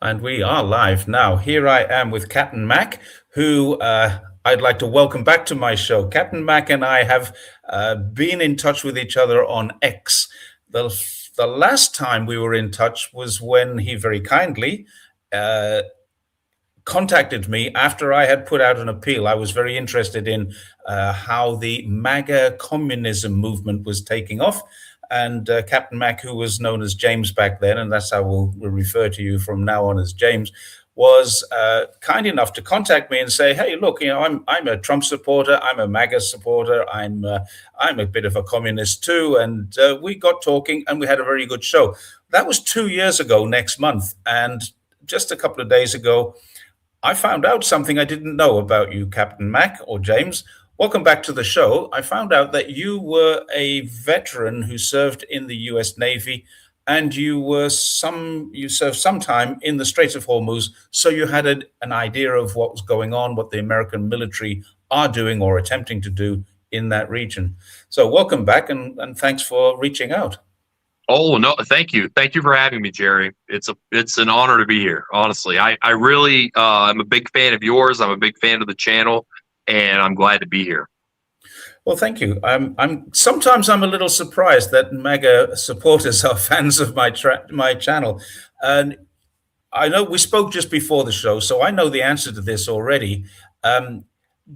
And we are live now. Here I am with Captain Mac, who I'd like to welcome back to my show. Captain Mac and I have been in touch with each other on X. The, the last time we were in touch was when he very kindly uh, contacted me after I had put out an appeal. I was very interested in how the MAGA communism movement was taking off. And Captain Mac, who was known as James back then, and that's how we'll refer to you from now on as James, was kind enough to contact me and say, "Hey, look, I'm a Trump supporter, I'm a MAGA supporter, I'm a bit of a communist too." And we got talking, and we had a very good show. That was 2 years ago next month, and just a couple of days ago, I found out something I didn't know about you, Captain Mac or James. Welcome back to the show. I found out that you were a veteran who served in the US Navy, and you served some time in the Straits of Hormuz, so you had an idea of what was going on, what the American military are doing or attempting to do in that region. So welcome back, and thanks for reaching out. Oh no, thank you. Thank you for having me, Jerry. It's an honor to be here. Honestly, I really I'm a big fan of yours. I'm a big fan of the channel, and I'm glad to be here. Well, thank you. I'm sometimes I'm a little surprised that MAGA supporters are fans of my channel, and I know we spoke just before the show, so I know the answer to this already. Um,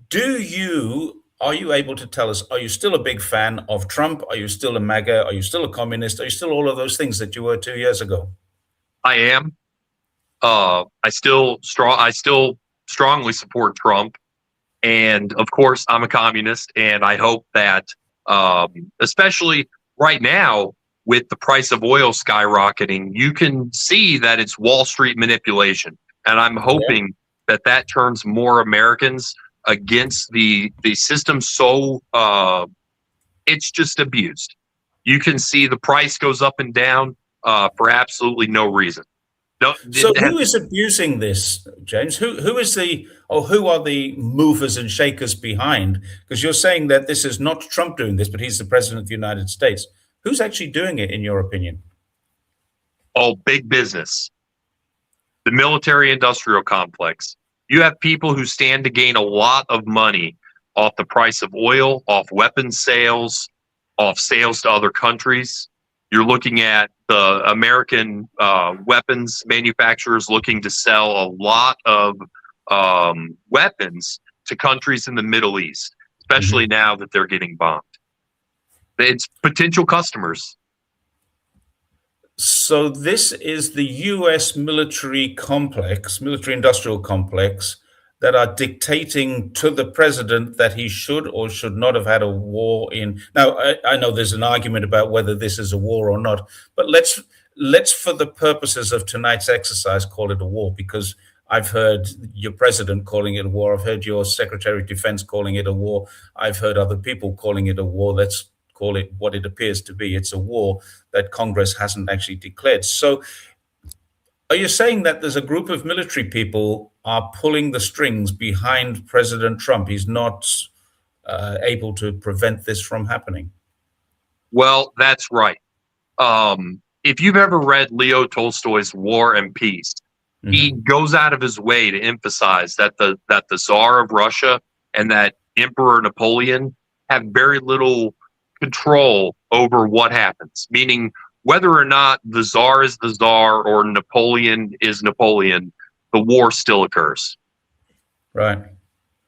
do you Are you able to tell us? Are you still a big fan of Trump? Are you still a MAGA? Are you still a communist? Are you still all of those things that you were 2 years ago? I am. I still strongly support Trump, and of course, I'm a communist, and I hope that, especially right now with the price of oil skyrocketing, you can see that it's Wall Street manipulation, and I'm Yeah. hoping that that turns more Americans against the system. So it's just abused. You can see the price goes up and down for absolutely no reason. No, So who is abusing this, James? Who are the movers and shakers behind? Because you're saying that this is not Trump doing this, but he's the president of the United States. Who's actually doing it, in your opinion? oh, big business, the military industrial complex. You have people who stand to gain a lot of money off the price of oil, off weapons sales, off sales to other countries. You're looking at the American weapons manufacturers looking to sell a lot of weapons to countries in the Middle East, especially Mhm. now that they're getting bombed. It's potential customers. So this is the U.S. military industrial complex, that are dictating to the president that he should or should not have had a war in. Now, I know there's an argument about whether this is a war or not, but let's, for the purposes of tonight's exercise, call it a war, because I've heard your president calling it a war. I've heard your Secretary of Defense calling it a war. I've heard other people calling it a war. Let's call it what it appears to be. It's a war that Congress hasn't actually declared. So are you saying that there's a group of military people are pulling the strings behind President Trump? He's not able to prevent this from happening. Well, that's right. If you've ever read Leo Tolstoy's War and Peace, he Hmm. goes out of his way to emphasize that the Tsar of Russia and that Emperor Napoleon have very little control over what happens. Meaning, whether or not the Tsar is the Tsar or Napoleon is Napoleon, the war still occurs. Right.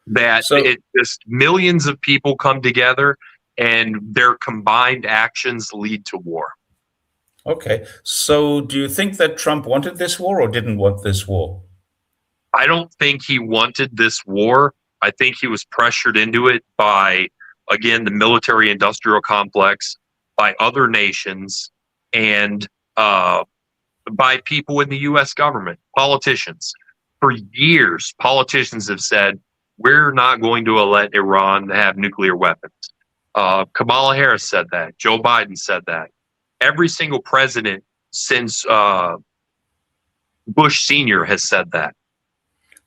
That So, it just millions of people come together and their combined actions lead to war. okay. So, do you think that Trump wanted this war or didn't want this war? I don't think he wanted this war. I think he was pressured into it by, again, the military industrial complex, by other nations, and by people in the US government, politicians. For years, politicians have said, we're not going to let Iran have nuclear weapons. Kamala Harris said that. Joe Biden said that. Every single president since Bush Sr. has said that.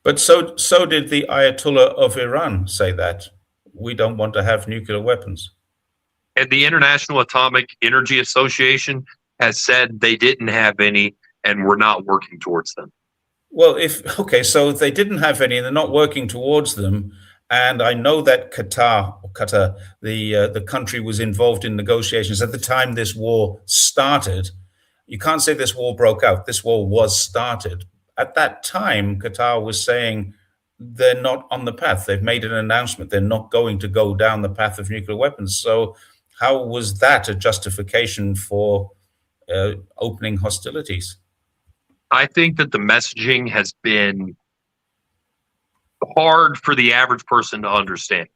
But so did the Ayatollah of Iran say that we don't want to have nuclear weapons. And the International Atomic Energy Association has said they didn't have any and we're not working towards them. Well, if okay, so if they didn't have any, and they're not working towards them, and I know that Qatar, the country was involved in negotiations at the time this war started. You can't say this war broke out. This war was started. At that time, Qatar was saying they're not on the path. They've made an announcement. They're not going to go down the path of nuclear weapons. So, how was that a justification for opening hostilities? I think that the messaging has been hard for the average person to understand.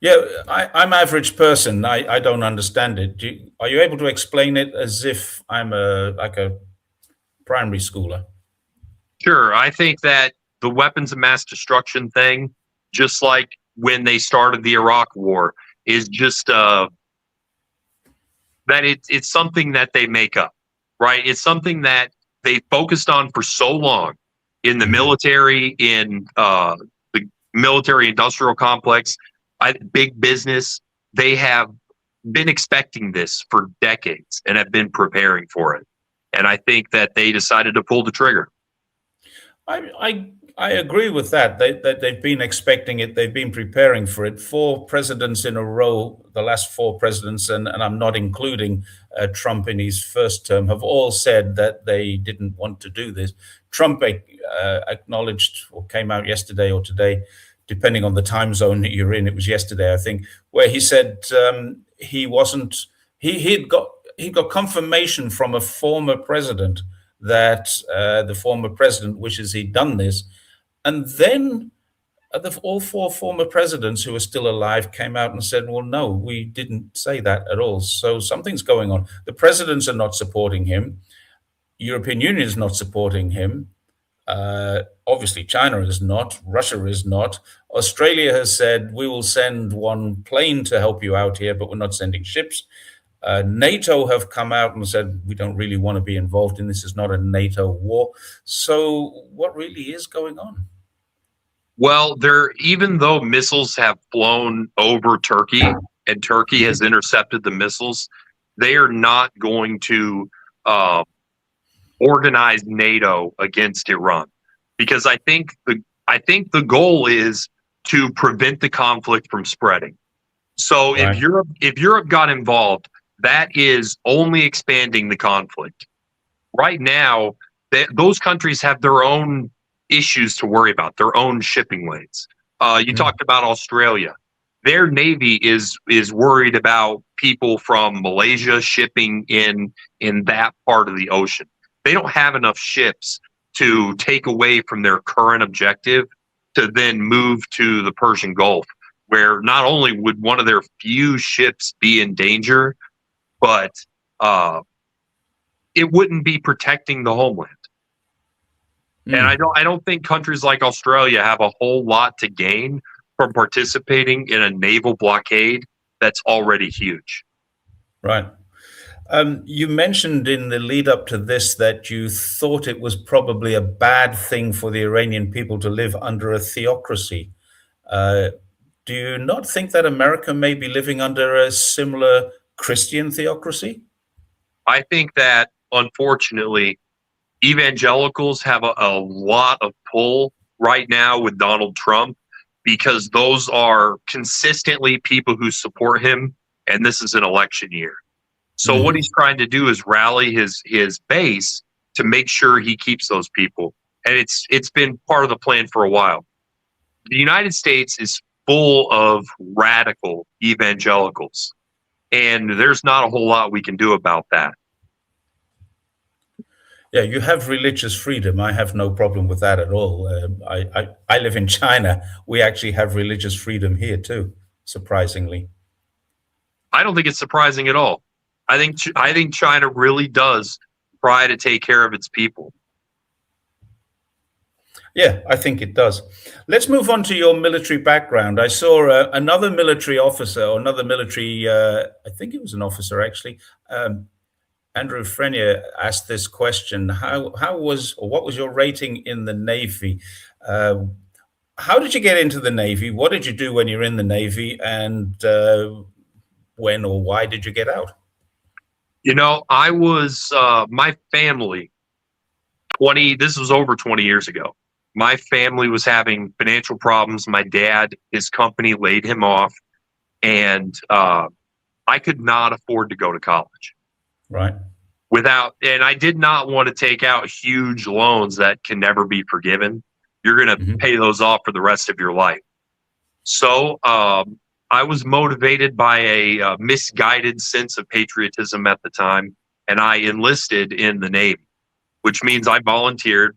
Yeah, I'm average person. I don't understand it. Are you able to explain it as if I'm a primary schooler? Sure, I think that the weapons of mass destruction thing, just like when they started the Iraq War, is just that it's something that they make up, right? It's something that they focused on for so long in the Mhm. military, in the military industrial complex, big business. They have been expecting this for decades and have been preparing for it. And I think that they decided to pull the trigger. I agree with that. That they've been expecting it. They've been preparing for it. Four presidents in a row, the last four presidents, and I'm not including Trump in his first term, have all said that they didn't want to do this. Trump acknowledged, or came out yesterday or today, depending on the time zone that you're in. It was yesterday, I think, where he said he wasn't. He got confirmation from a former president that the former president wishes he'd done this. And then all four former presidents who are still alive came out and said, well, no, we didn't say that at all. So something's going on. The presidents are not supporting him. European Union is not supporting him. Obviously, China is not. Russia is not. Australia has said, we will send one plane to help you out here, but we're not sending ships. NATO have come out and said, we don't really want to be involved in this. It's not a NATO war. So what really is going on? Well, even though missiles have flown over Turkey and Turkey has intercepted the missiles, they are not going to uh, organize NATO against Iran because I think the goal is to prevent the conflict from spreading. So if Right. Europe got involved, that is only expanding the conflict. Right now, those countries have their own issues to worry about, their own shipping lanes. You Mm. talked about Australia. Their navy is worried about people from Malaysia shipping in that part of the ocean. They don't have enough ships to take away from their current objective to then move to the Persian Gulf, where not only would one of their few ships be in danger, but uh, it wouldn't be protecting the homeland. And I Mm. don't think countries like Australia have a whole lot to gain from participating in a naval blockade that's already huge. Right. You mentioned in the lead up to this that you thought it was probably a bad thing for the Iranian people to live under a theocracy. Uh, do you not think that America may be living under a similar Christian theocracy? I think that unfortunately, evangelicals have a lot of pull right now with Donald Trump because those are consistently people who support him, and this is an election year. So what Hmm. he's trying to do is rally his base to make sure he keeps those people. And it's been part of the plan for a while. The United States is full of radical evangelicals, and there's not a whole lot we can do about that. Yeah, you have religious freedom. I have no problem with that at all. I live in China. We actually have religious freedom here too, surprisingly. I don't think it's surprising at all. I think China really does try to take care of its people. Yeah, I think it does. Let's move on to your military background. I saw another military officer, or another military, I think it was an officer actually, Andrew Frenier asked this question: How was, or what was your rating in the Navy? Uh, how did you get into the Navy? What did you do when you're in the Navy, and when or why did you get out? I was my family this was over 20 years ago. My family was having financial problems. My dad, his company laid him off, and I could not afford to go to college Right. and I did not want to take out huge loans that can never be forgiven. You're going to Hmm. pay those off for the rest of your life. So I was motivated by a misguided sense of patriotism at the time, and I enlisted in the Navy, which means I volunteered.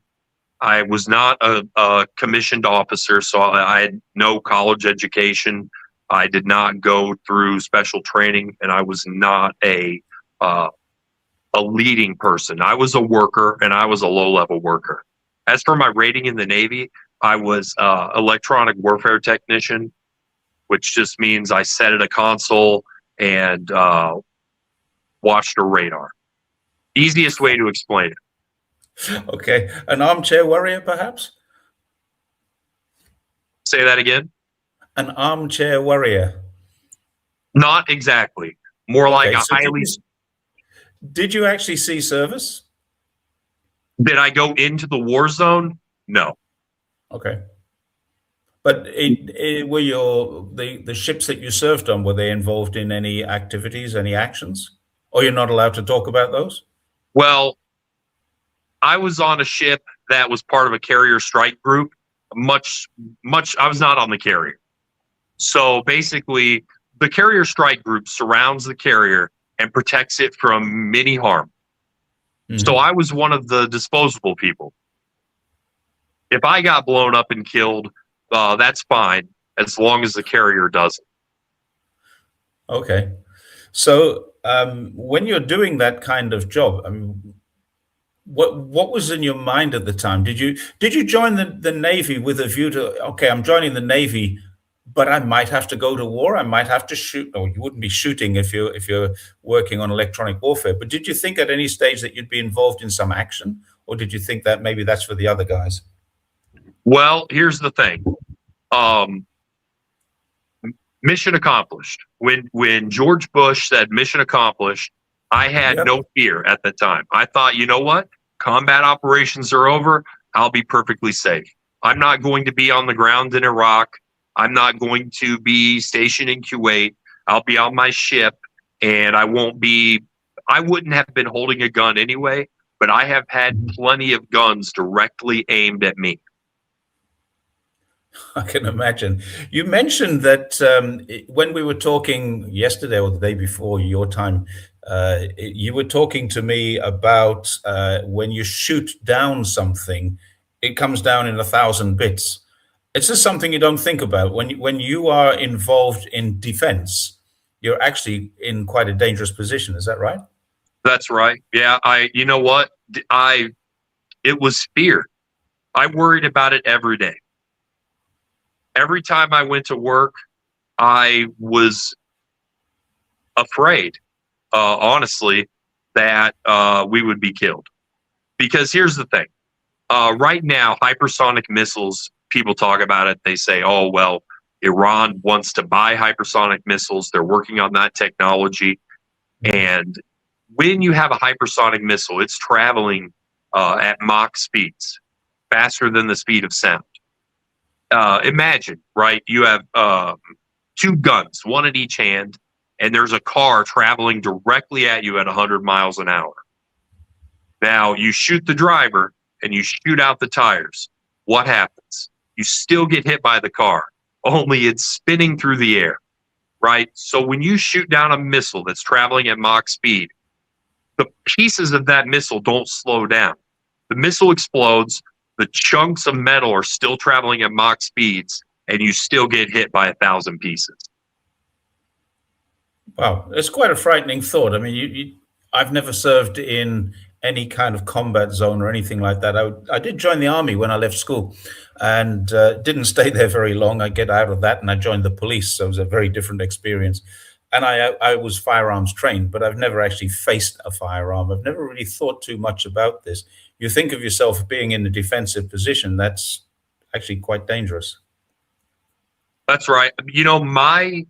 I was not a commissioned officer, so I had no college education. I did not go through special training, and I was not a leading person. I was a worker, and I was a low-level worker. As for my rating in the Navy, I was electronic warfare technician, which just means I sat at a console and watched a radar. Easiest way to explain it. Okay. An armchair warrior, perhaps? Say that again. An armchair warrior. Not exactly. More like Okay. a So highly. did you actually see service? Did I go into the war zone? No. Okay. But were the ships that you served on, were they involved in any activities, any actions? Or you're not allowed to talk about those? Well, I was on a ship that was part of a carrier strike group. I was not on the carrier. So basically, the carrier strike group surrounds the carrier and protects it from many harm. So Hmm. I was one of the disposable people. If I got blown up and killed, that's fine as long as the carrier doesn't. Okay. So when you're doing that kind of job, I mean, what was in your mind at the time? Did you join the Navy with a view to, okay, I'm joining the Navy, but I might have to go to war. I might have to shoot. No, you wouldn't be shooting if you're working on electronic warfare. But did you think at any stage that you'd be involved in some action, or did you think that maybe that's for the other guys? Well, here's the thing. Um, Mission accomplished. When George Bush said mission accomplished, I had Yep. no fear at the time. I thought, you know what? Combat operations are over. I'll be perfectly safe. I'm not going to be on the ground in Iraq. I'm not going to be stationed in Kuwait. I'll be on my ship, and I wouldn't have been holding a gun anyway, but I have had plenty of guns directly aimed at me. I can imagine. You mentioned that when we were talking yesterday or the day before your time, you were talking to me about when you shoot down something, it comes down in 1,000 bits. It's just something you don't think about when you are involved in defense. You're actually in quite a dangerous position. Is that right? That's right. Yeah, you know what? It was fear. I worried about it every day. Every time I went to work, I was afraid, honestly, that we would be killed. Because here's the thing. Right now, hypersonic missiles, people talk about it. They say, oh, well, Iran wants to buy hypersonic missiles. They're working on that technology. And when you have a hypersonic missile, it's traveling at Mach speeds, faster than the speed of sound. Imagine, right? You have two guns, one in each hand, and there's a car traveling directly at you at 100 miles an hour. Now, you shoot the driver and you shoot out the tires. What happens? You still get hit by the car, only it's spinning through the air, right? So when you shoot down a missile that's traveling at Mach speed, the pieces of that missile don't slow down. The missile explodes, the chunks of metal are still traveling at Mach speeds, and you still get hit by 1,000 pieces. Wow, it's quite a frightening thought. I mean, I've never served in any kind of combat zone or anything like that. I did join the army when I left school, and didn't stay there very long. I get out of that, and I joined the police, so it was a very different experience. And I was firearms trained, but I've never actually faced a firearm. I've never really thought too much about this. You think of yourself being in a defensive position, that's actually quite dangerous. That's right. You know, my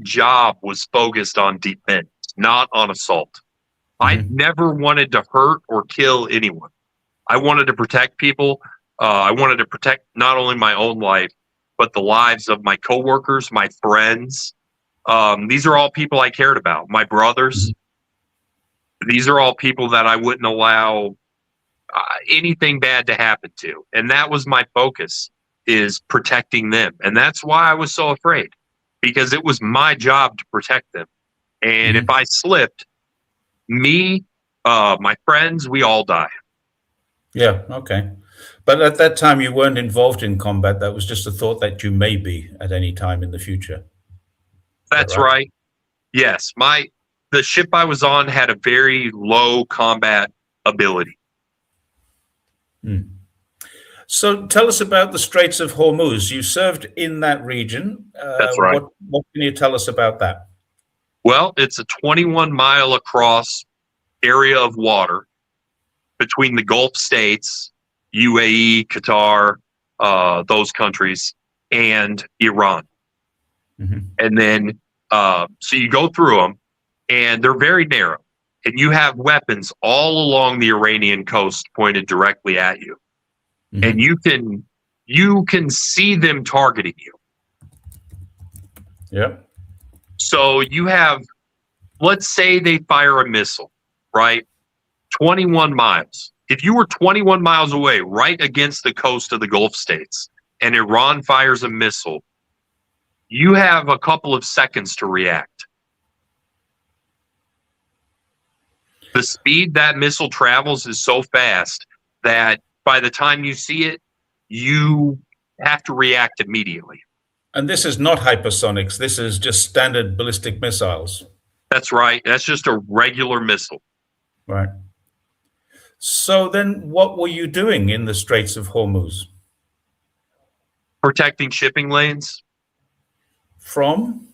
job was focused on defense, not on assault. I Hmm. never wanted to hurt or kill anyone. I wanted to protect people. I wanted to protect not only my own life, but the lives of my coworkers, my friends. These are all people I cared about. My brothers. These are all people that I wouldn't allow anything bad to happen to. And that was my focus, is protecting them. And that's why I was so afraid, because it was my job to protect them. And if I slipped, me, my friends, we all die. Yeah, okay. But at that time, you weren't involved in combat. That was just a thought that you may be at any time in the future. Is that That's right? right. Yes, the ship I was on had a very low combat ability. So tell us about the Straits of Hormuz. You served in that region. That's right. What can you tell us about that? Well, it's a 21-mile across area of water between the Gulf states, UAE, Qatar, those countries, and Iran. And then, so you go through them, and they're very narrow. And you have weapons all along the Iranian coast pointed directly at you. And you can see them targeting you. Yeah. So you have, let's say they fire a missile, right? 21 miles. If you were 21 miles away, right against the coast of the Gulf states, and Iran fires a missile, you have a couple of seconds to react. The speed that missile travels is so fast that by the time you see it, you have to react immediately. And this is not hypersonics. This is just standard ballistic missiles. That's right. That's just a regular missile. Right. So then what were you doing in the Straits of Hormuz? Protecting shipping lanes. From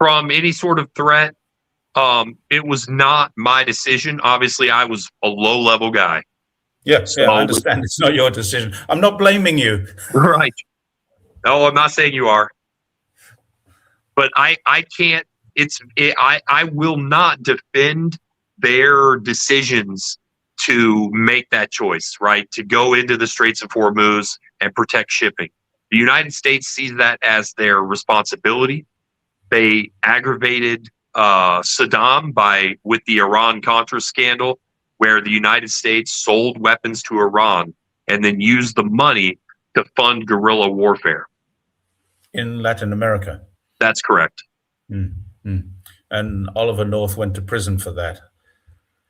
any sort of threat. It was not my decision. Obviously, I was a low-level guy. Yeah, I understand. It's not your decision. I'm not blaming you. Right. No, I'm not saying you are. But I can't. I will not defend their decisions to make that choice, right? To go into the Straits of Hormuz and protect shipping. The United States sees that as their responsibility. They aggravated Saddam with the Iran-Contra scandal, where the United States sold weapons to Iran and then used the money to fund guerrilla warfare. In Latin America. That's correct. And Oliver North went to prison for that.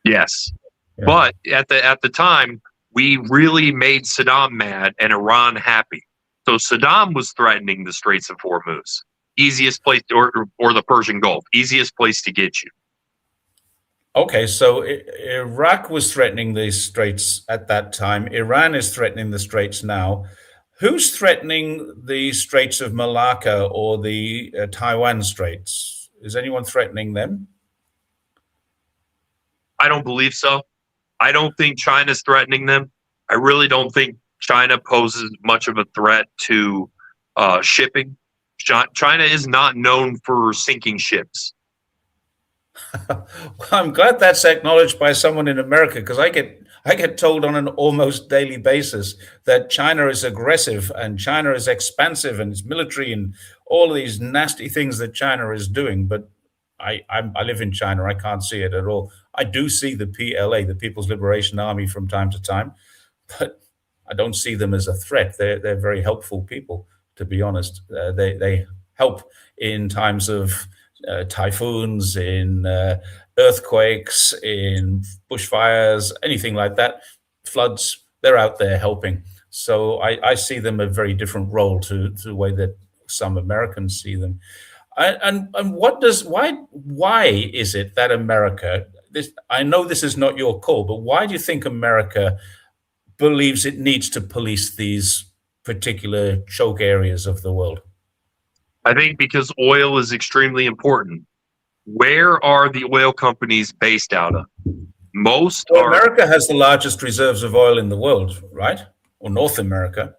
Yes. Yeah. But at the time, we really made Saddam mad and Iran happy. So Saddam was threatening the Straits of Hormuz, easiest place, or the Persian Gulf, easiest place to get you. Okay, so Iraq was threatening the Straits at that time. Iran is threatening the Straits now. Who's threatening the Straits of Malacca or the Taiwan Straits? Is anyone threatening them? I don't believe so. I don't think China's threatening them. I really don't think China poses much of a threat to shipping. China is not known for sinking ships. Well, I'm glad that's acknowledged by someone in America, because I get told on an almost daily basis that China is aggressive and China is expansive and it's military and all of these nasty things that China is doing. But I live in China. I can't see it at all. I do see the PLA, the People's Liberation Army, from time to time, but I don't see them as a threat. They're very helpful people, to be honest. They help in times of typhoons, in earthquakes, in bushfires, anything like that, floods. They're out there helping. So I see them a very different role to the way that some Americans see them. And why is it that America? I know this is not your call, but why do you think America believes it needs to police these particular choke areas of the world? I think because oil is extremely important. Where are the oil companies based out of? America has the largest reserves of oil in the world, right? Or North America.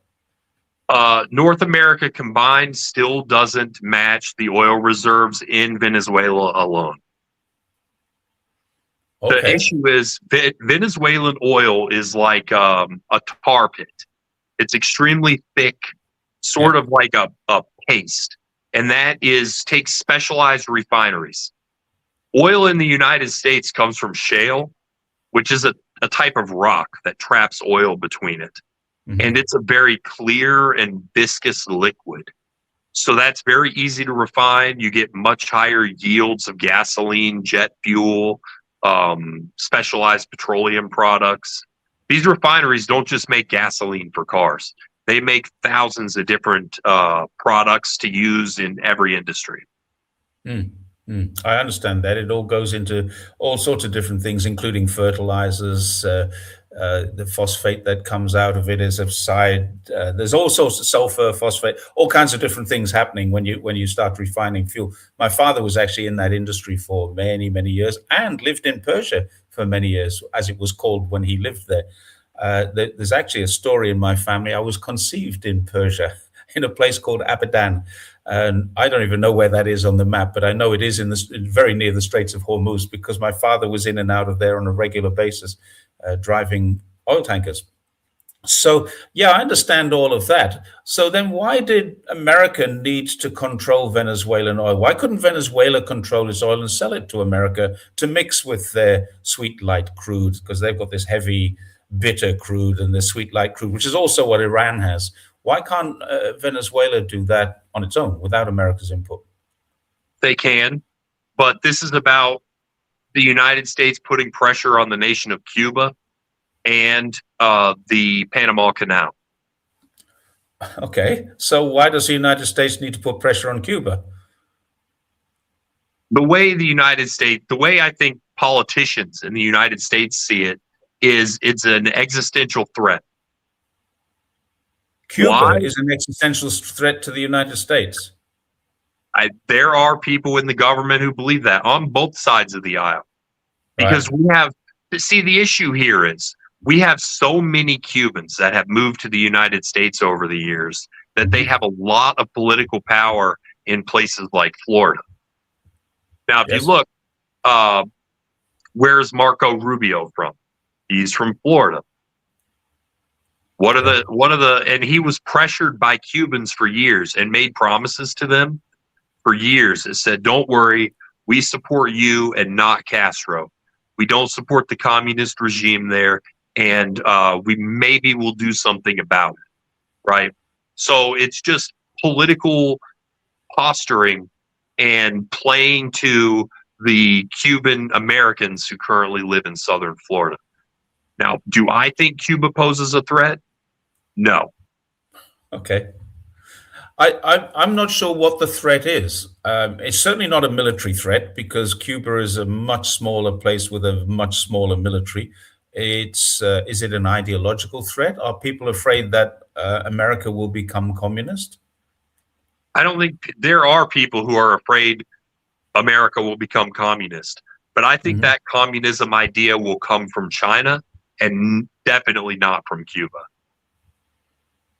North America combined still doesn't match the oil reserves in Venezuela alone. The Okay. issue is Venezuelan oil is like a tar pit. It's extremely thick, sort Yep. of like a paste, and that is takes specialized refineries. Oil in the United States comes from shale, which is a type of rock that traps oil between it. And Hmm. it's a very clear and viscous liquid. So that's very easy to refine. You get much higher yields of gasoline, jet fuel, specialized petroleum products. These refineries don't just make gasoline for cars. They make thousands of different products to use in every industry. Mm, I understand that. It all goes into all sorts of different things, including fertilizers. The phosphate that comes out of it is of side. There's all sorts of sulfur, phosphate, all kinds of different things happening when you start refining fuel. My father was actually in that industry for many, many years and lived in Persia for many years, as it was called when he lived there. There's actually a story in my family. I was conceived in Persia, in a place called Abadan, and I don't even know where that is on the map, but I know it is in very near the Straits of Hormuz because my father was in and out of there on a regular basis, driving oil tankers. So, yeah, I understand all of that. So then why did America need to control Venezuelan oil? Why couldn't Venezuela control its oil and sell it to America to mix with their sweet light crude? Because they've got this heavy, bitter crude and the sweet light crude, which is also what Iran has. Why can't Venezuela do that on its own without America's input? They can, but this is about the United States putting pressure on the nation of Cuba and the Panama Canal. Okay, so why does the United States need to put pressure on Cuba? The way the United States, the way I think politicians in the United States see it, is it's an existential threat. Why? Cuba is an existential threat to the United States. There are people in the government who believe that on both sides of the aisle. Right. Because we have, see, the issue here is we have so many Cubans that have moved to the United States over the years that they Hmm. have a lot of political power in places like Florida. Now, if you Yes. look, uh, where's Marco Rubio from? He's from Florida. Yeah. And he was pressured by Cubans for years and made promises to them for years. It said, don't worry, we support you and not Castro. We don't support the communist regime there, and we maybe will do something about it, right? So it's just political posturing and playing to the Cuban Americans who currently live in southern Florida. Now, do I think Cuba poses a threat? No. Okay. I'm not sure what the threat is. It's certainly not a military threat because Cuba is a much smaller place with a much smaller military. Is it an ideological threat? Are people afraid that America will become communist? I don't think there are people who are afraid America will become communist, but I think Hmm. that communism idea will come from China and definitely not from Cuba.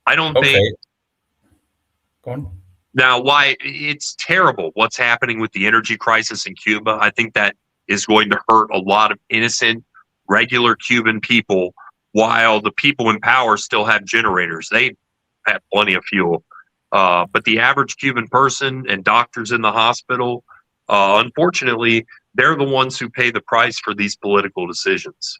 I don't think Okay, go on. now why it's terrible what's happening with the energy crisis in Cuba. I think that is going to hurt a lot of innocent, regular Cuban people while the people in power still have generators. They have plenty of fuel. But the average Cuban person and doctors in the hospital, unfortunately, they're the ones who pay the price for these political decisions.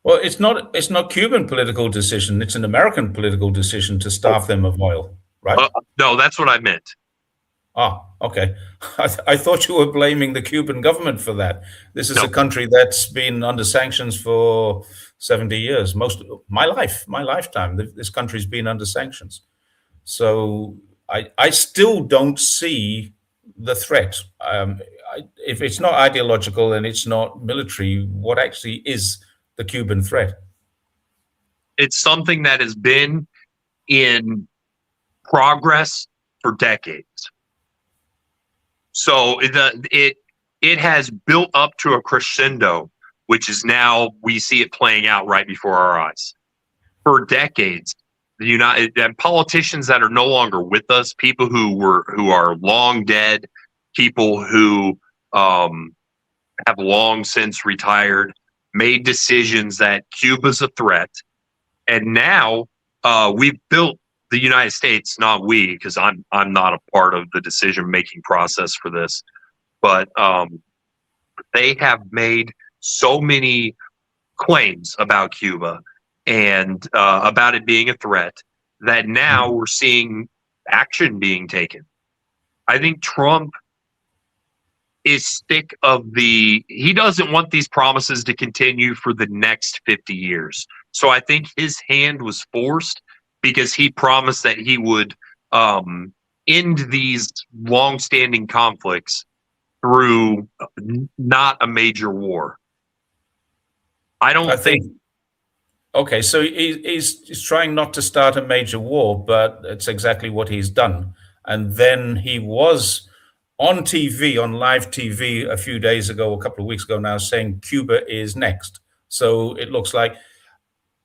Well, it's not Cuban political decision. It's an American political decision to Oh, starve them of oil, right? no, that's what I meant. Ah, okay. I thought you were blaming the Cuban government for that. This is No, a country that's been under sanctions for 70 years, most of my lifetime. This country's been under sanctions. So I still don't see the threat. If it's not ideological and it's not military, what actually is the Cuban threat? it's something that has been in progress for decades. So it has built up to a crescendo, which is now we see it playing out right before our eyes. For decades, the United and politicians that are no longer with us, people who are long dead, people who um, have long since retired, made decisions that Cuba's a threat. And now we've built the United States, not we, because I'm not a part of the decision making process for this, but they have made so many claims about Cuba and about it being a threat that now Mhm. we're seeing action being taken. I think Trump is sick of he doesn't want these promises to continue for the next 50 years. So I think his hand was forced because he promised that he would um, end these long-standing conflicts through not a major war. I I don't think think okay. So he's trying not to start a major war, but it's exactly what he's done. And then he was on TV, on live TV, a few days ago, a couple of weeks ago now, saying Cuba is next. So it looks like,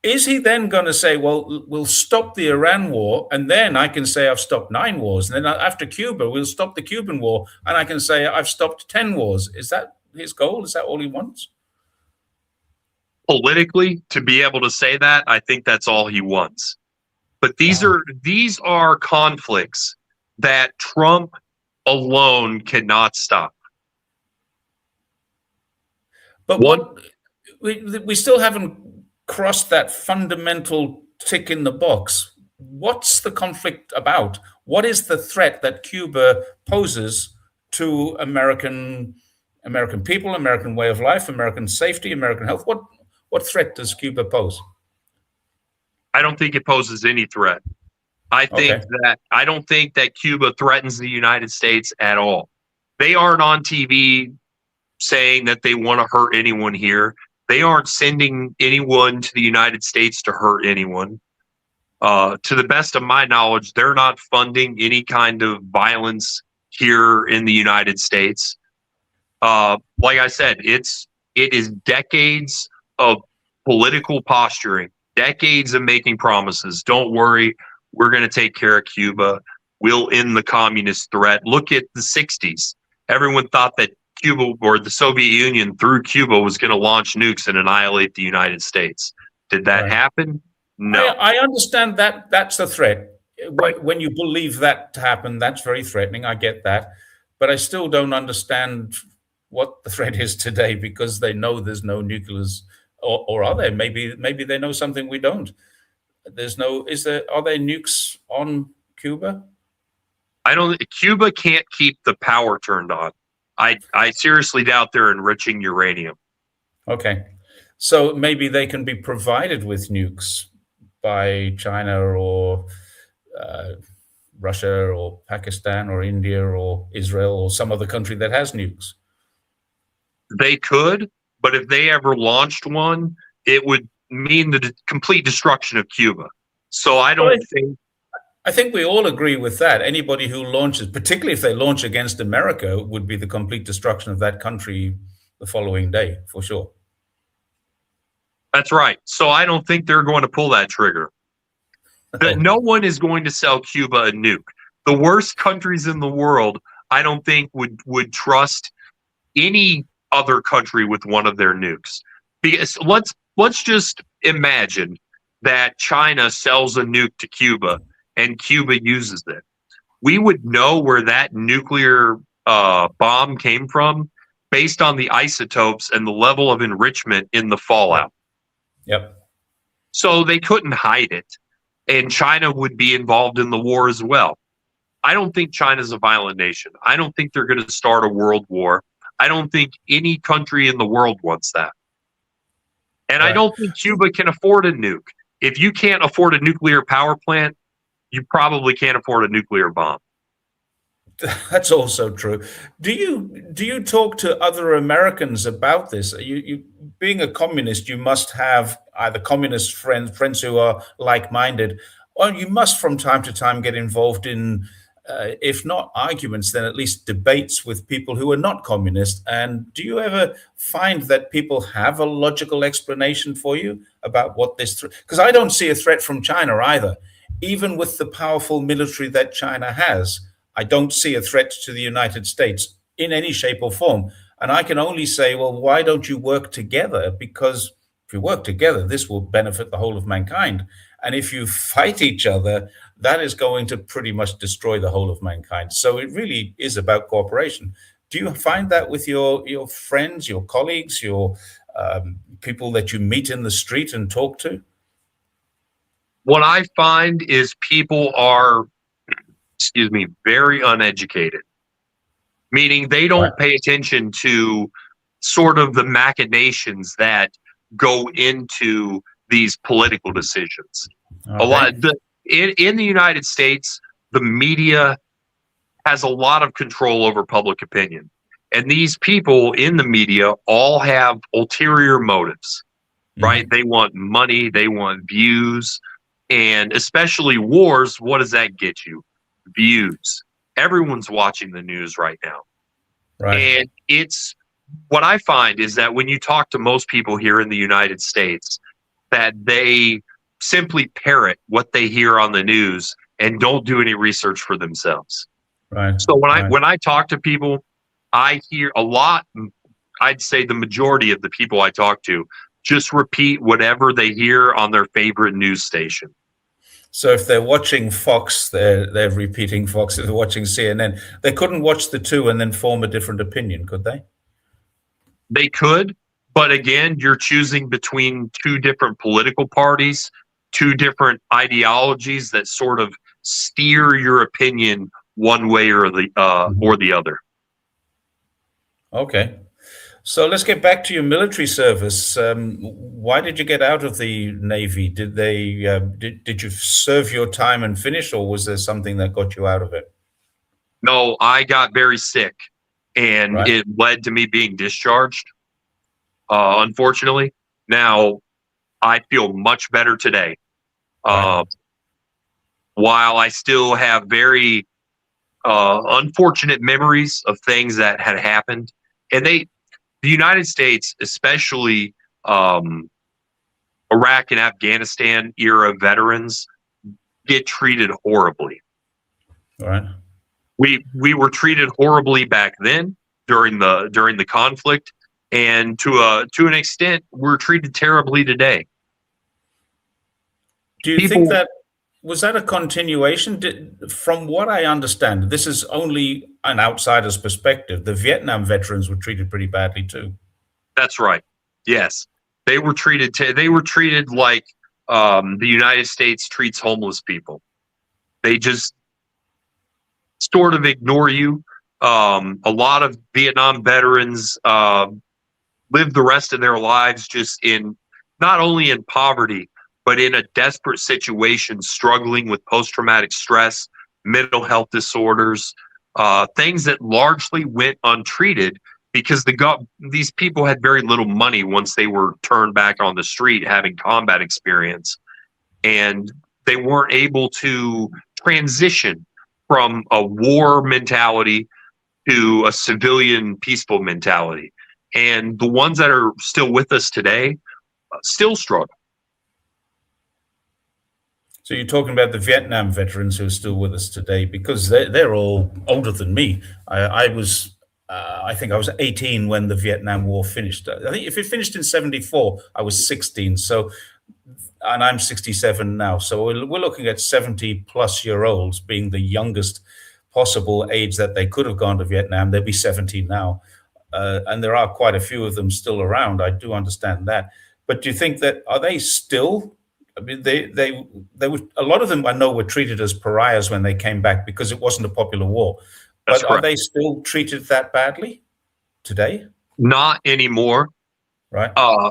is he then going to say, well, we'll stop the Iran war, and then I can say I've stopped 9 wars, and then after Cuba, we'll stop the Cuban war, and I can say I've stopped 10 wars? Is that his goal? Is that all he wants? politically to be able to say that, I think that's all he wants. But Wow. these are conflicts that Trump alone cannot stop. But One, what we still haven't crossed that fundamental tick in the box. What's the conflict about? What is the threat that Cuba poses to American people, American way of life, American safety, American health? What threat does Cuba pose? I don't think it poses any threat. Okay. I don't think that Cuba threatens the United States at all. They aren't on TV saying that they want to hurt anyone here. They aren't sending anyone to the United States to hurt anyone. To the best of my knowledge, they're not funding any kind of violence here in the United States. Like I said, it is decades of political posturing, decades of making promises. Don't worry, we're going to take care of Cuba. We'll end the communist threat. Look at the 60s. Everyone thought that Cuba or the Soviet Union through Cuba was going to launch nukes and annihilate the United States. Did that Right. happen? I, No. I understand that that's a threat. Right. When you believe that to happen, that's very threatening. I get that. But I still don't understand what the threat is today because they know there's no nuclears, or are there? Maybe they know something we don't. There's no, is there, are there nukes on Cuba? I don't. Cuba can't keep the power turned on. I seriously doubt they're enriching uranium. Okay. So maybe they can be provided with nukes by China or uh, Russia or Pakistan or India or Israel or some other country that has nukes. They could, but if they ever launched one, it would mean the complete destruction of Cuba. So I Well, don't think. I think we all agree with that. Anybody who launches, particularly if they launch against America, would be the complete destruction of that country the following day, for sure. That's right. So I don't think they're going to pull that trigger. That Okay. no one is going to sell Cuba a nuke. The worst countries in the world, I don't think would trust any other country with one of their nukes. Because let's just imagine that China sells a nuke to Cuba and Cuba uses it. We would know where that nuclear bomb came from based on the isotopes and the level of enrichment in the Yep. fallout. Yep. So they couldn't hide it. And China would be involved in the war as well. I don't think China's a violent nation. I don't think they're going to start a world war. I don't think any country in the world wants that. And I Right. don't think Cuba can afford a nuke. If you can't afford a nuclear power plant, you probably can't afford a nuclear bomb. That's also true. Do you talk to other Americans about this? You being a communist, you must have either communist friends who are like-minded, or you must from time to time get involved in, if not arguments, then at least debates with people who are not communist. And do you ever find that people have a logical explanation for you about what this? Because I don't see a threat from China either, even with the powerful military that China has. I don't see a threat to the United States in any shape or form. And I can only say, well, why don't you work together? Because if you work together, this will benefit the whole of mankind. And if you fight each other, that is going to pretty much destroy the whole of mankind. So it really is about cooperation. Do you find that with your friends, your colleagues, your people that you meet in the street and talk to? What I find is people are, excuse me, very uneducated, meaning they Right. don't pay attention to sort of the machinations that go into these political decisions. A Okay. lot in the United States, the media has a lot of control over public opinion. And these people in the media all have ulterior motives, right? Hmm. They want money, they want views, and especially wars. What does that get you? Views. Everyone's watching the news right now. Right. And it's what I find is that when you talk to most people here in the United States, that they simply parrot what they hear on the news and don't do any research for themselves. Right. So when I Right. when I talk to people, I hear a lot. I'd say the majority of the people I talk to just repeat whatever they hear on their favorite news station. So if they're watching Fox, they're repeating Fox. If they're watching CNN, they couldn't watch the two and then form a different opinion, could they? They could, but again, you're choosing between two different political parties, two different ideologies that sort of steer your opinion one way Mhm. or the other. Okay. So let's get back to your military service. Why did you get out of the Navy? Did you serve your time and finish, or was there something that got you out of it? No, I got very sick, and Right. it led to me being discharged. Unfortunately, now I feel much better today. Right. Uh, while I still have very unfortunate memories of things that had happened, and the United States, especially um, Iraq and Afghanistan era veterans, get treated horribly. Right. We were treated horribly back then during the conflict, and to an extent, we're treated terribly today. Do you think People, that was that a continuation? From what I understand, this is only an outsider's perspective. The Vietnam veterans were treated pretty badly too. that's right. Yes, they were treated like the United States treats homeless people. They just sort of ignore you. A lot of Vietnam veterans live the rest of their lives just in not only in poverty, but in a desperate situation, struggling with post traumatic stress, mental health disorders, things that largely went untreated because these people had very little money once they were turned back on the street having combat experience. And they weren't able to transition from a war mentality to a civilian peaceful mentality. And the ones that are still with us today still struggle. So you're talking about the Vietnam veterans who are still with us today because they're all older than me. I think I was 18 when the Vietnam War finished. I think if it finished in 74, I was 16. So, and I'm 67 now. So we're looking at 70 plus year olds being the youngest possible age that they could have gone to Vietnam. They'd be 70 now. And there are quite a few of them still around. I do understand that. But do you think that are they still? I mean, they were a lot of them. I know were treated as pariahs when they came back because it wasn't a popular war. That's But are correct. they still treated that badly today? Not anymore. Right. Uh,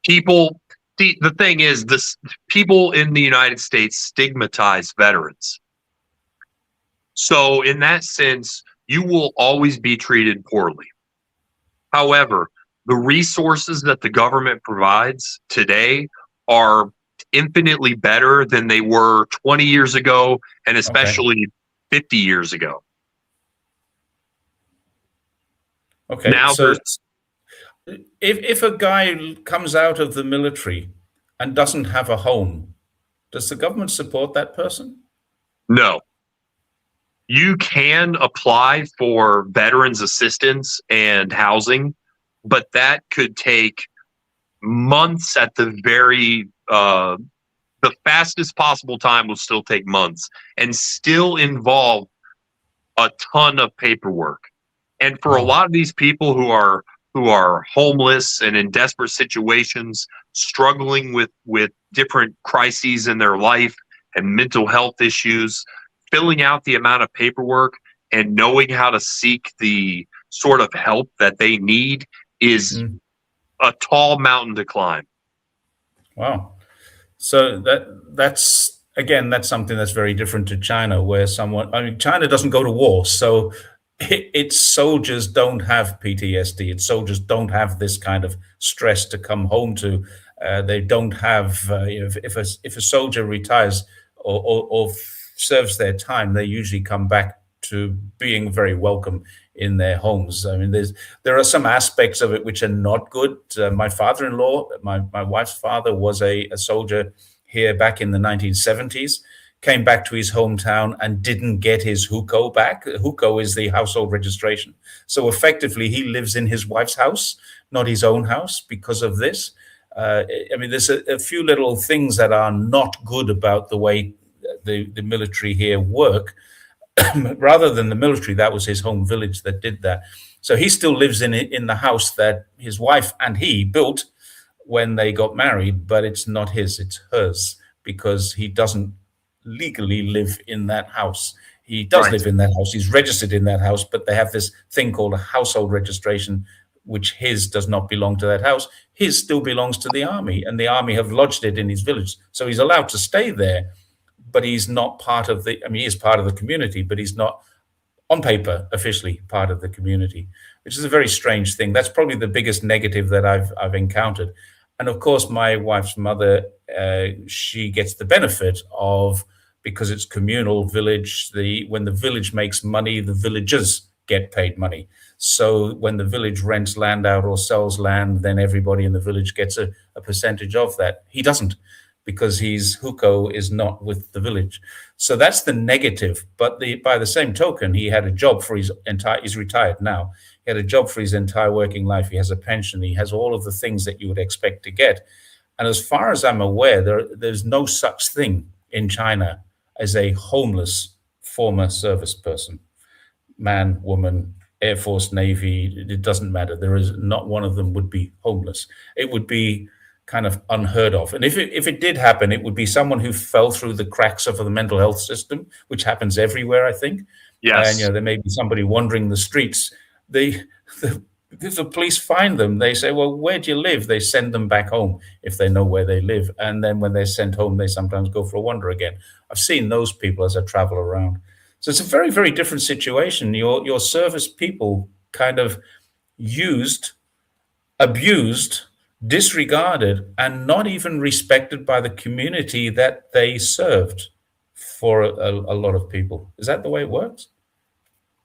people, the thing is, this people in the United States stigmatize veterans. So, in that sense, you will always be treated poorly. However, the resources that the government provides today are infinitely better than they were 20 years ago, and Okay. especially 50 years ago. Okay. Now So there's if a guy comes out of the military and doesn't have a home, does the government support that person? no, you can apply for veterans assistance and housing but that could take months at the fastest possible time will still take months and still involve a ton of paperwork. And for a Wow. lot of these people who are homeless and in desperate situations, struggling with different crises in their life and mental health issues, filling out the amount of paperwork and knowing how to seek the sort of help that they need is Mm. a tall mountain to climb. Wow. So that's again, that's something that's very different to China, where someone, I mean, China doesn't go to war, so its soldiers don't have PTSD. Its soldiers don't have this kind of stress to come home to. They don't have, if a soldier retires or serves their time, they usually come back to being very welcome in their homes. I mean, there are some aspects of it which are not good. My father-in-law, my wife's father, was a soldier here back in the 1970s. Came back to his hometown and didn't get his hukou back. Hukou is the household registration. So effectively, he lives in his wife's house, not his own house, because of this. I mean, there's a few little things that are not good about the way the military here work. Rather than the military, that was his home village that did that. So he still lives in the house that his wife and he built when they got married, but it's not his, it's hers, because he doesn't legally live in that house. He does Right. live in that house. He's registered in that house, but they have this thing called a household registration, which his does not belong to that house. His still belongs to the army, and the army have lodged it in his village. So he's allowed to stay there, but he's not part of the, I mean, he is part of the community, but he's not on paper officially part of the community, which is a very strange thing. That's probably the biggest negative that I've encountered. And of course, my wife's mother, she gets the benefit of, because it's communal village. When the village makes money, the villagers get paid money. So when the village rents land out or sells land, then everybody in the village gets a percentage of that. He doesn't, because his hukou is not with the village. So that's the negative. But by the same token, he had a job for his entire, he's retired now. He had a job for his entire working life. He has a pension. He has all of the things that you would expect to get. And as far as I'm aware, there's no such thing in China as a homeless former service person, man, woman, Air Force, Navy, it doesn't matter. There is not one of them would be homeless. It would be kind of unheard of. And if it did happen, it would be someone who fell through the cracks of the mental health system, which happens everywhere, I think. And Yes. there may be somebody wandering the streets. The, if the police find them, they say, "Well, where do you live?" They send them back home if they know where they live. And then when they're sent home, they sometimes go for a wander again. I've seen those people as I travel around. So it's a very, very different situation. Your service people kind of used, abused, disregarded, and not even respected by the community that they served for a lot of people. Is that the way it works?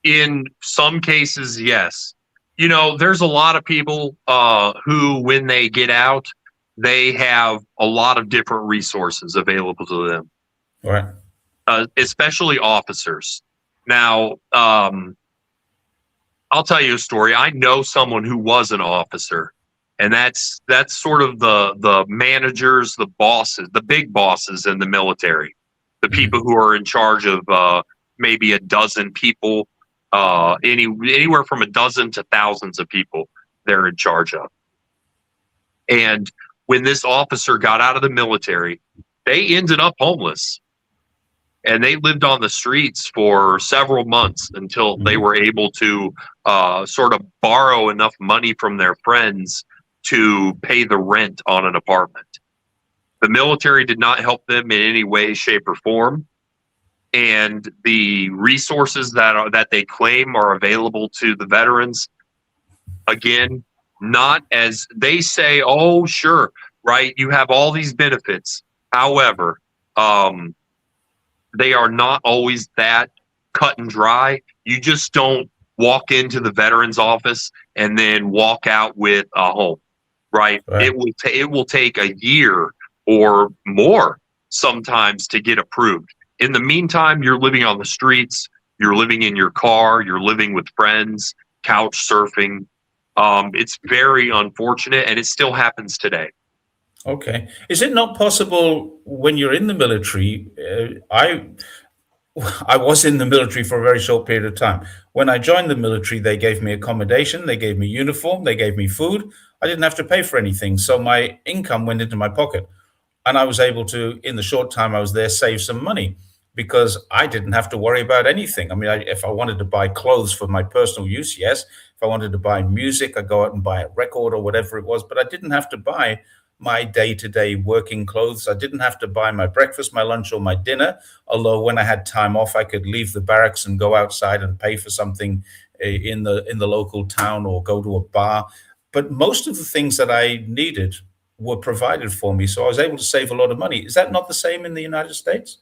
In some cases, yes. You know, there's a lot of people who, when they get out, they have a lot of different resources available to them, All right. especially officers. Now, I'll tell you a story. I know someone who was an officer, and that's sort of the managers, the bosses, the big bosses in the military, the people Mhm. who are in charge of maybe a dozen people, anywhere from a dozen to thousands of people they're in charge of. And when this officer got out of the military, they ended up homeless and they lived on the streets for several months until they Mhm. were able to sort of borrow enough money from their friends to pay the rent on an apartment. The military did not help them in any way, shape, or form, and the resources that they claim are available to the veterans, again, not as they say. Oh, sure, right? You have all these benefits. However, um, they are not always that cut and dry. You just don't walk into the veterans office and then walk out with a home, right? Right. It will take a year or more sometimes to get approved. In the meantime, you're living on the streets, you're living in your car, you're living with friends, couch surfing, It's very unfortunate, and it still happens today. Okay. Is it not possible when you're in the military? I was in the military for a very short period of time. When I joined the military, they gave me accommodation, they gave me uniform, they gave me food. I didn't have to pay for anything, so my income went into my pocket. And I was able to, in the short time I was there, save some money because I didn't have to worry about anything. I mean, if I wanted to buy clothes for my personal use, yes. If I wanted to buy music, I'd go out and buy a record or whatever it was, but I didn't have to buy my day-to-day working clothes. I didn't have to buy my breakfast, my lunch, or my dinner. Although when I had time off, I could leave the barracks and go outside and pay for something in the local town or go to a bar. But most of the things that I needed were provided for me. So I was able to save a lot of money. Is that not the same in the United States?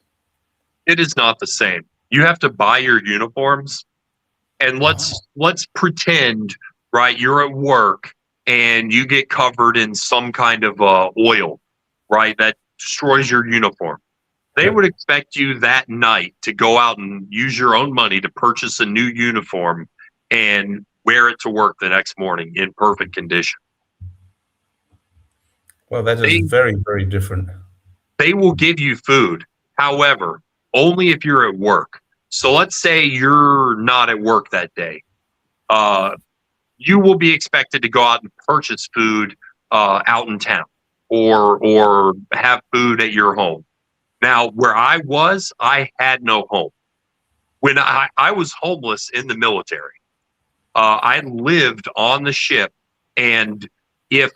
It is not the same. You have to buy your uniforms, and Oh, let's pretend, right, you're at work and you get covered in some kind of oil, right, that destroys your uniform. They yeah. would expect you that night to go out and use your own money to purchase a new uniform and wear it to work the next morning in perfect condition. Well, that is They very, very different. they will give you food. However, only if you're at work. So let's say you're not at work that day. Uh, you will be expected to go out and purchase food out in town, or have food at your home. Now, where I had no home. When I was homeless in the military, I lived on the ship. And if,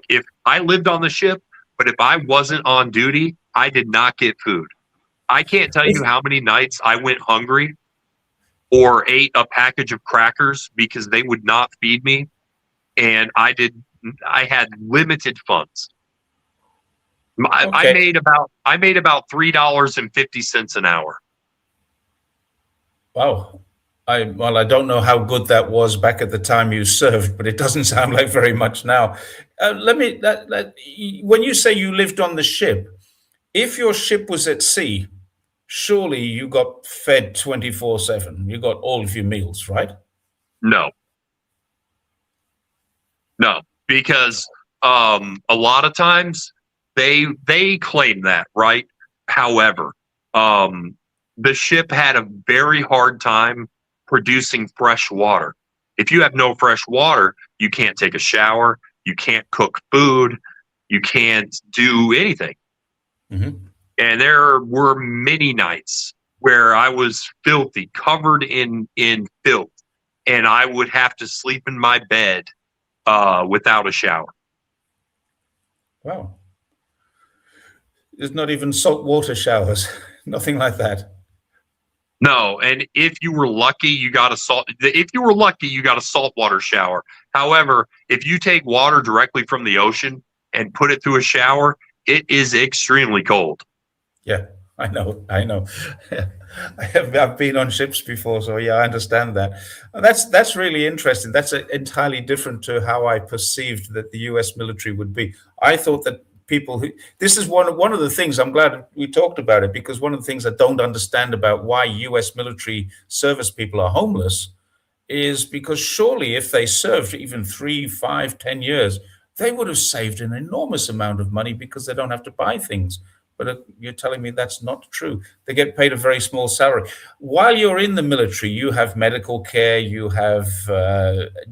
if I lived on the ship, but if I wasn't on duty, I did not get food. I can't tell you how many nights I went hungry or ate a package of crackers because they would not feed me. And I had limited funds. Okay. I made about $3.50 an hour. Wow. I don't know how good that was back at the time you served, but it doesn't sound like very much now. When you say you lived on the ship, if your ship was at sea, surely you got fed 24/7. You got all of your meals, right? No, no, because a lot of times they claim that, right? However, um, the ship had a very hard time producing fresh water. If you have no fresh water, you can't take a shower, you can't cook food, you can't do anything. Hmm. And there were many nights where I was filthy, covered in filth, and I would have to sleep in my bed without a shower. Wow. There's not even salt water showers, nothing like that. No, and if you were lucky, you got a salt. If you were lucky, you got a saltwater shower. However, if you take water directly from the ocean and put it through a shower, it is extremely cold. Yeah, I know. I know. I've been on ships before, so yeah, I understand that. And that's really interesting. That's entirely different to how I perceived that the U.S. military would be. I thought that people who this is one of the things I'm glad we talked about it because one of the things I don't understand about why U.S. military service people are homeless is because surely if they served even 3, 5, 10 years, they would have saved an enormous amount of money because they don't have to buy things. But you're telling me that's not true. They get paid a very small salary. While you're in the military, you have medical care, you have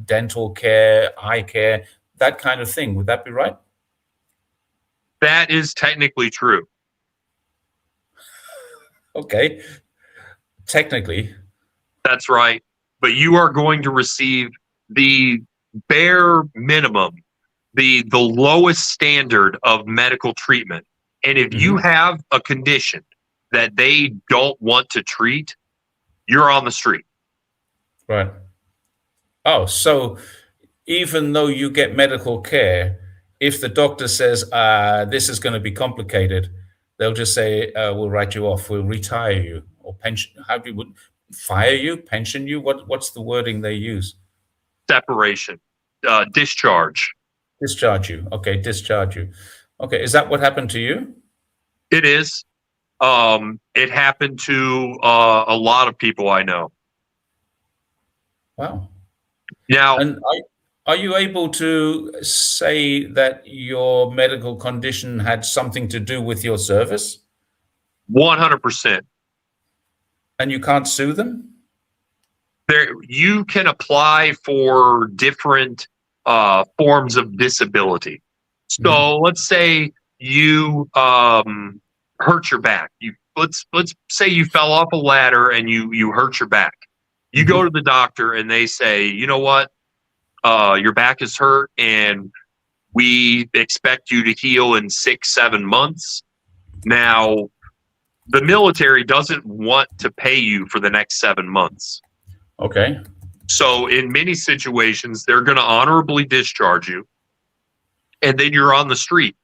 dental care, eye care, that kind of thing. Would that be right? That is technically true. Okay, technically. That's right. But you are going to receive the bare minimum, the lowest standard of medical treatment. And if you Hmm. have a condition that they don't want to treat, you're on the street. Right. Oh, so even though you get medical care, if the doctor says this is going to be complicated, they'll just say we'll write you off, we'll retire you, or pension. How do you fire you, pension you? What's the wording they use? Separation, discharge. Discharge you. Okay, discharge you. Okay, is that what happened to you? It is. It happened to a lot of people I know. Wow. Now, And I. Are you able to say that your medical condition had something to do with your service 100%. and you can't sue them? There, you can apply for different forms of disability. Hmm. So let's say you hurt your back. Let's say you fell off a ladder and you hurt your back. You go to Hmm. the doctor and they say, you know what, your back is hurt and we expect you to heal in 6 7 months. Now the military doesn't want to pay you for the next 7 months. Okay. So in many situations, they're going to honorably discharge you, and then you're on the street.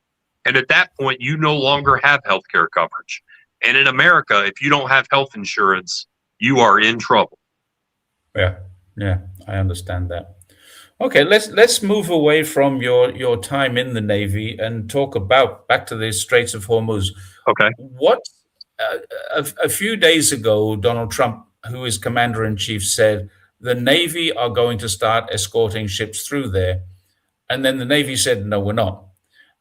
And at that point, you no longer have health care coverage. And in America, if you don't have health insurance, you are in trouble. Yeah. Yeah. I understand that. Okay, let's move away from your time in the Navy and talk about back to the Straits of Hormuz. Okay. What uh, a few days ago, Donald Trump, who is commander in chief, said the Navy are going to start escorting ships through there, and then the Navy said, "No, we're not."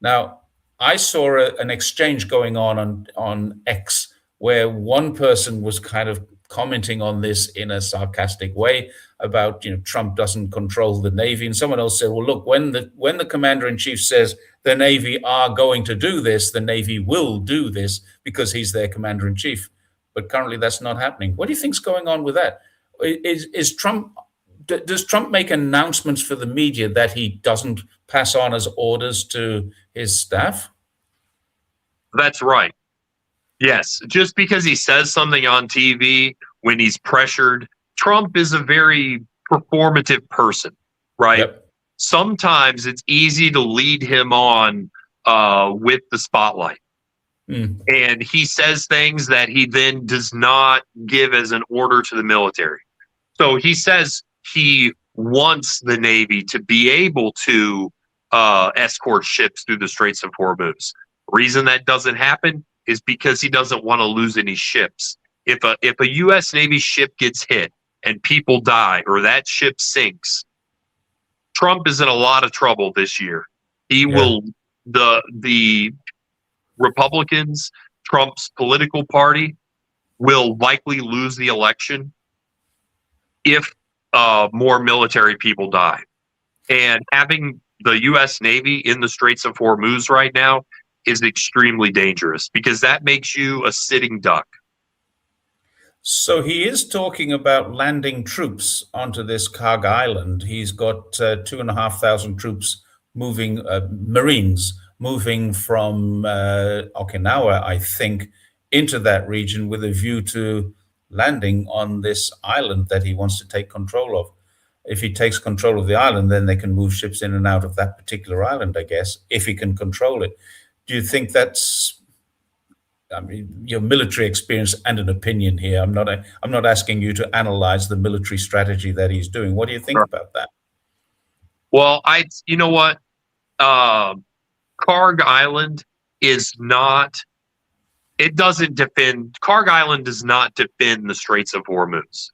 Now, I saw an exchange going on X where one person was kind of commenting on this in a sarcastic way about, Trump doesn't control the Navy, and someone else said, well, look, when the commander in chief says the Navy are going to do this, the Navy will do this because he's their commander in chief. But currently, that's not happening. What do you think's going on with that? Is Trump does Trump make announcements for the media that he doesn't pass on as orders to his staff? That's right. Yes. Just because he says something on TV when he's pressured, Trump is a very performative person, right? Yep. Sometimes it's easy to lead him on with the spotlight. Mm. And he says things that he then does not give as an order to the military. So he says he wants the Navy to be able to escort ships through the Straits of Hormuz. Reason that doesn't happen is because he doesn't want to lose any ships. If a U.S. Navy ship gets hit and people die or that ship sinks, Trump is in a lot of trouble this year. He Yeah. will the Republicans, Trump's political party, will likely lose the election if more military people die. And having the U.S. Navy in the Straits of Hormuz right now is extremely dangerous because that makes you a sitting duck. So he is talking about landing troops onto this Kag Island. He's got 2,500 troops moving, Marines moving from Okinawa, I think, into that region with a view to landing on this island that he wants to take control of. If he takes control of the island, then they can move ships in and out of that particular island, I guess, if he can control it. Do you think that's, I mean, your military experience and an opinion here? I'm not asking you to analyze the military strategy that he's doing. What do you think Sure. about that? Well, you know what? Uh, Karg Island is not, it doesn't defend, Karg Island does not defend the Straits of Hormuz.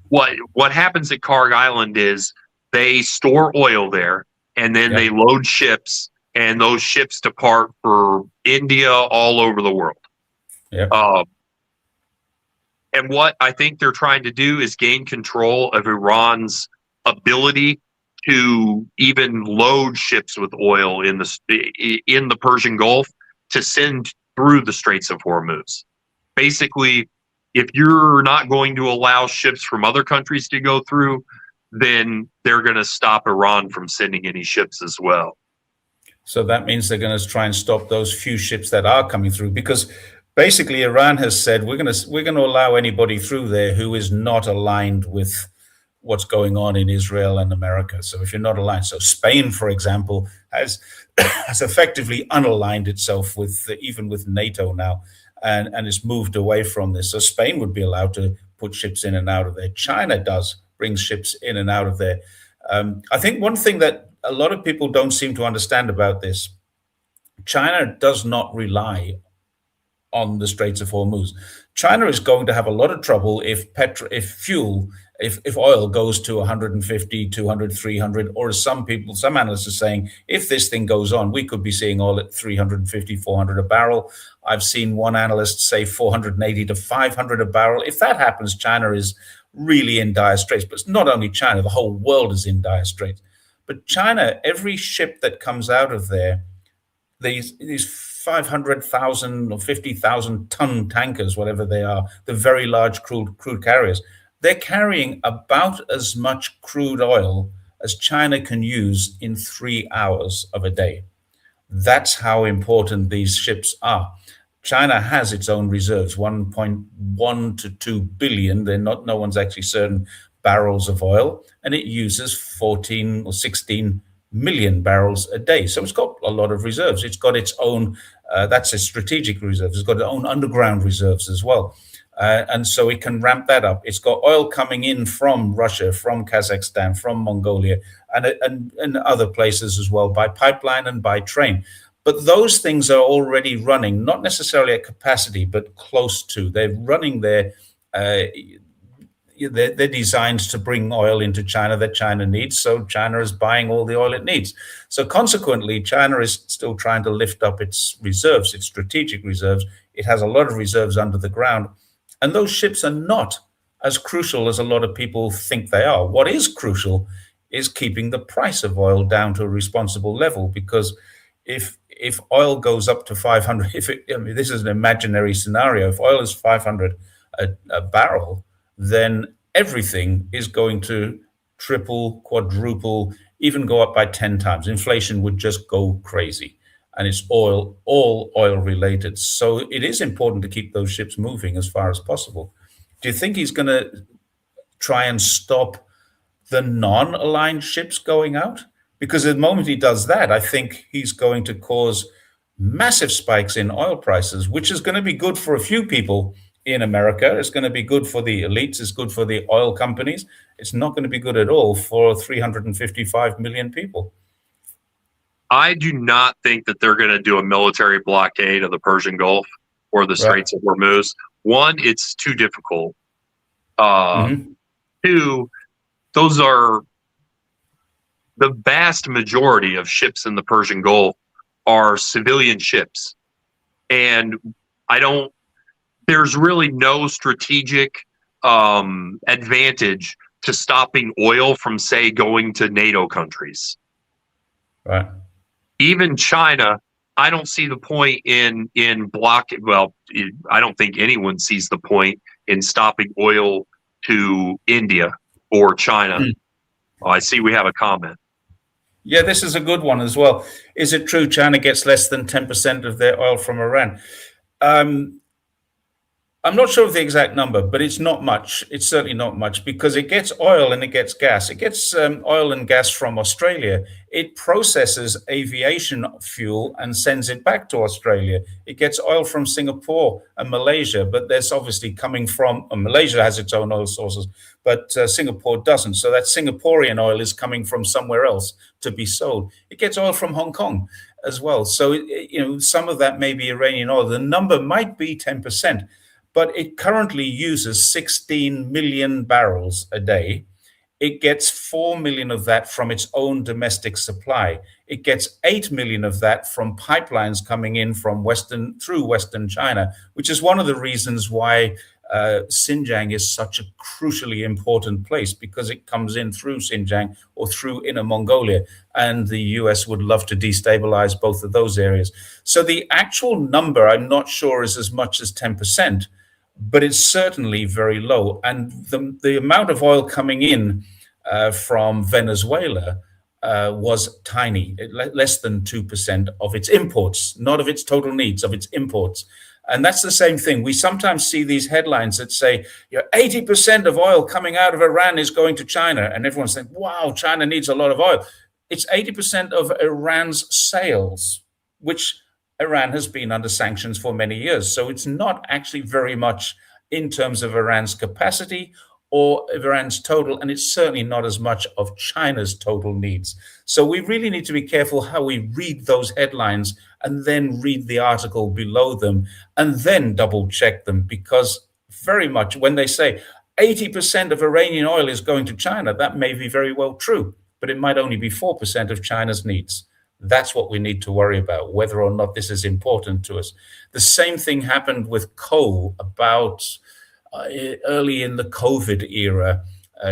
What happens at Karg Island is they store oil there and then they Yep. load ships and those ships depart for India all over the world. Yep. Um, and what I think they're trying to do is gain control of Iran's ability to even load ships with oil in the Persian Gulf to send through the Straits of Hormuz. Basically, if you're not going to allow ships from other countries to go through, then they're going to stop Iran from sending any ships as well. So that means they're going to try and stop those few ships that are coming through, because basically Iran has said we're going to allow anybody through there who is not aligned with what's going on in Israel and America. So if you're not aligned, so Spain, for example, has effectively unaligned itself with even with NATO now, and has moved away from this. So Spain would be allowed to put ships in and out of there. China does bring ships in and out of there. I think one thing that a lot of people don't seem to understand about this: China does not rely on the Straits of Hormuz. China is going to have a lot of trouble if oil goes to 150, 200, 300, or as some analysts are saying, if this thing goes on, we could be seeing oil at 350, 400 a barrel. I've seen one analyst say 480 to 500 a barrel. If that happens, China is really in dire straits. But it's not only China, the whole world is in dire straits. But China, every ship that comes out of there, these 500,000 or 50,000 ton tankers, whatever they are, the very large crude carriers, they're carrying about as much crude oil as China can use in 3 hours of a day. That's how important these ships are. China has its own reserves, 1.1 to 2 billion. No one's actually certain barrels of oil, and it uses 14 or 16 million barrels a day. So it's got a lot of reserves. It's got its own, that's a strategic reserve. It's got its own underground reserves as well. And so it can ramp that up. It's got oil coming in from Russia, from Kazakhstan, from Mongolia, and other places as well, by pipeline and by train. But those things are already running, not necessarily at capacity, but close to. They're running their they're designed to bring oil into China that China needs. So China is buying all the oil it needs. So consequently, China is still trying to lift up its reserves, its strategic reserves. It has a lot of reserves under the ground. And those ships are not as crucial as a lot of people think they are. What is crucial is keeping the price of oil down to a responsible level, because if oil goes up to 500, this is an imaginary scenario, if oil is 500 a barrel, then everything is going to triple, quadruple, even go up by 10 times. Inflation would just go crazy. And it's all oil related. So it is important to keep those ships moving as far as possible. Do you think he's going to try and stop the non-aligned ships going out? Because the moment he does that, I think he's going to cause massive spikes in oil prices, which is going to be good for a few people in America. It's going to be good for the elites. It's good for the oil companies. It's not going to be good at all for 355 million people. I do not think that they're going to do a military blockade of the Persian Gulf or the Straits of Hormuz. One, it's too difficult. Two, those are the vast majority of ships in the Persian Gulf are civilian ships. And there's really no strategic advantage to stopping oil from, say, going to NATO countries. Right. Even China, I don't see the point in I don't think anyone sees the point in stopping oil to India or China. I see we have a comment. Yeah, this is a good one as well. Is it true China gets less than 10% of their oil from Iran? I'm not sure of the exact number, but it's not much. It's certainly not much, because it gets oil and it gets gas. It gets oil and gas from Australia. It processes aviation fuel and sends it back to Australia. It gets oil from Singapore and Malaysia, but there's obviously coming from Malaysia has its own oil sources, but Singapore doesn't. So that Singaporean oil is coming from somewhere else to be sold. It gets oil from Hong Kong as well. So some of that may be Iranian oil. The number might be 10%. But it currently uses 16 million barrels a day. It gets 4 million of that from its own domestic supply. It gets 8 million of that from pipelines coming in from through Western China, which is one of the reasons why Xinjiang is such a crucially important place, because it comes in through Xinjiang or through Inner Mongolia, and the US would love to destabilize both of those areas. So the actual number, I'm not sure, is as much as 10%. But it's certainly very low. And the amount of oil coming in from Venezuela was tiny, less than 2% of its imports, not of its total needs, of its imports. And that's the same thing. We sometimes see these headlines that say 80% of oil coming out of Iran is going to China. And everyone's saying, wow, China needs a lot of oil. It's 80% of Iran's sales, which Iran has been under sanctions for many years. So it's not actually very much in terms of Iran's capacity or Iran's total, and it's certainly not as much of China's total needs. So we really need to be careful how we read those headlines and then read the article below them and then double check them, because very much when they say 80% of Iranian oil is going to China, that may be very well true, but it might only be 4% of China's needs. That's what we need to worry about, whether or not this is important to us. The same thing happened with coal about early in the COVID era.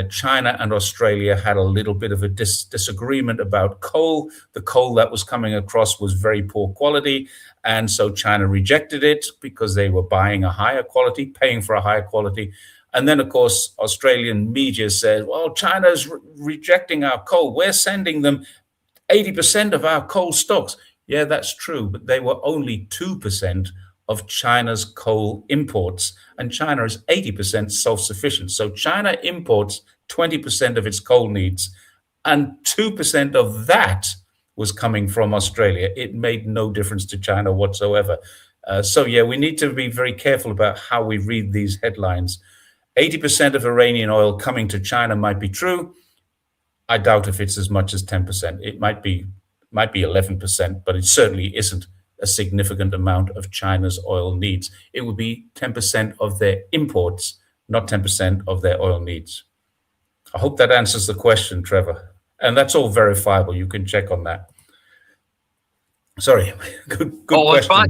China and Australia had a little bit of a disagreement about coal. The coal that was coming across was very poor quality. And so China rejected it because they were buying a higher quality, paying for a higher quality. And then, of course, Australian media said, well, China's rejecting our coal. We're sending them 80% of our coal stocks. Yeah, that's true, but they were only 2% of China's coal imports, and China is 80% self-sufficient. So China imports 20% of its coal needs, and 2% of that was coming from Australia. It made no difference to China whatsoever. So yeah, we need to be very careful about how we read these headlines. 80% of Iranian oil coming to China might be true. I doubt if it's as much as 10%. It might be 11%, but it certainly isn't a significant amount of China's oil needs. It would be 10% of their imports, not 10% of their oil needs. I hope that answers the question, Trevor. And that's all verifiable. You can check on that. Sorry, good question. Fine.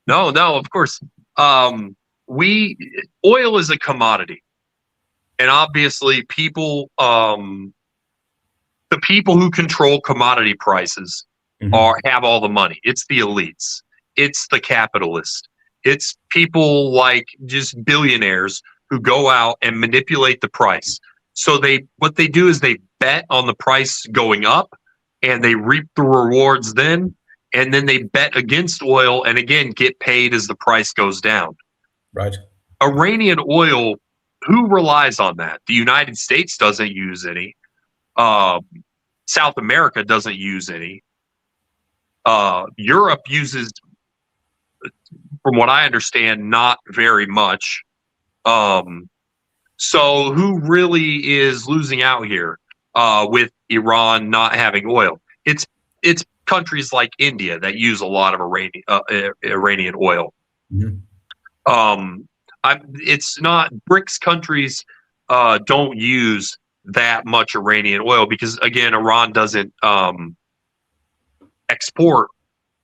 No, of course. Oil is a commodity, and obviously people, the people who control commodity prices have all the money. It's the elites. It's the capitalists. It's people like just billionaires who go out and manipulate the price. So what they do is they bet on the price going up, and they reap the rewards then, and then they bet against oil and again get paid as the price goes down. Right. Iranian oil, who relies on that? The United States doesn't use any. South America doesn't use any. Europe uses, from what I understand, not very much. So who really is losing out here with Iran not having oil? It's countries like India that use a lot of Iranian oil. It's not BRICS countries don't use that much Iranian oil because, again, Iran doesn't export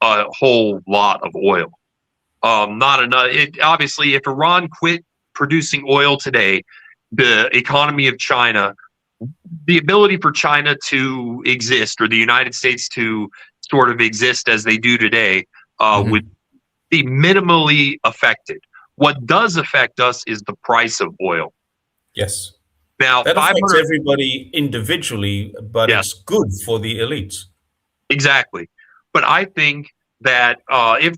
a whole lot of oil. Not enough. Obviously, if Iran quit producing oil today, the economy of China, the ability for China to exist or the United States to sort of exist as they do today would be minimally affected. What does affect us is the price of oil. Yes. Now, that affects everybody individually, but it's good for the elites. Exactly. But I think that if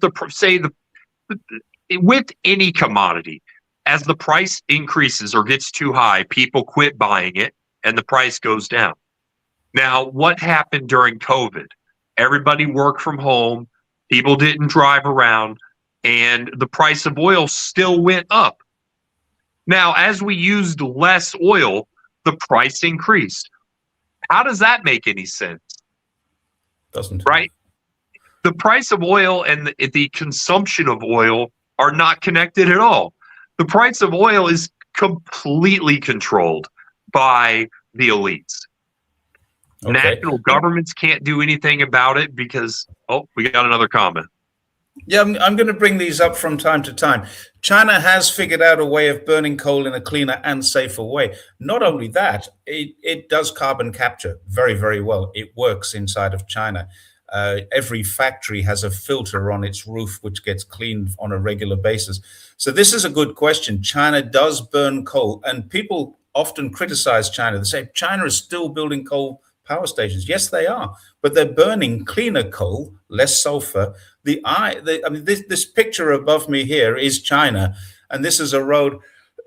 with any commodity, as the price increases or gets too high, people quit buying it and the price goes down. Now, what happened during COVID? Everybody worked from home. People didn't drive around, and the price of oil still went up. Now, as we used less oil, the price increased. How does that make any sense? Doesn't. Right? The price of oil and the consumption of oil are not connected at all. The price of oil is completely controlled by the elites. Okay. National governments can't do anything about it because, we got another comment. Yeah, I'm going to bring these up from time to time. China has figured out a way of burning coal in a cleaner and safer way. Not only that, it does carbon capture very, very well. It works inside of China. Every factory has a filter on its roof, which gets cleaned on a regular basis. So this is a good question. China does burn coal, and people often criticize China. They say China is still building coal power stations. Yes, they are, but they're burning cleaner coal, less sulfur. This picture above me here is China, and this is a road.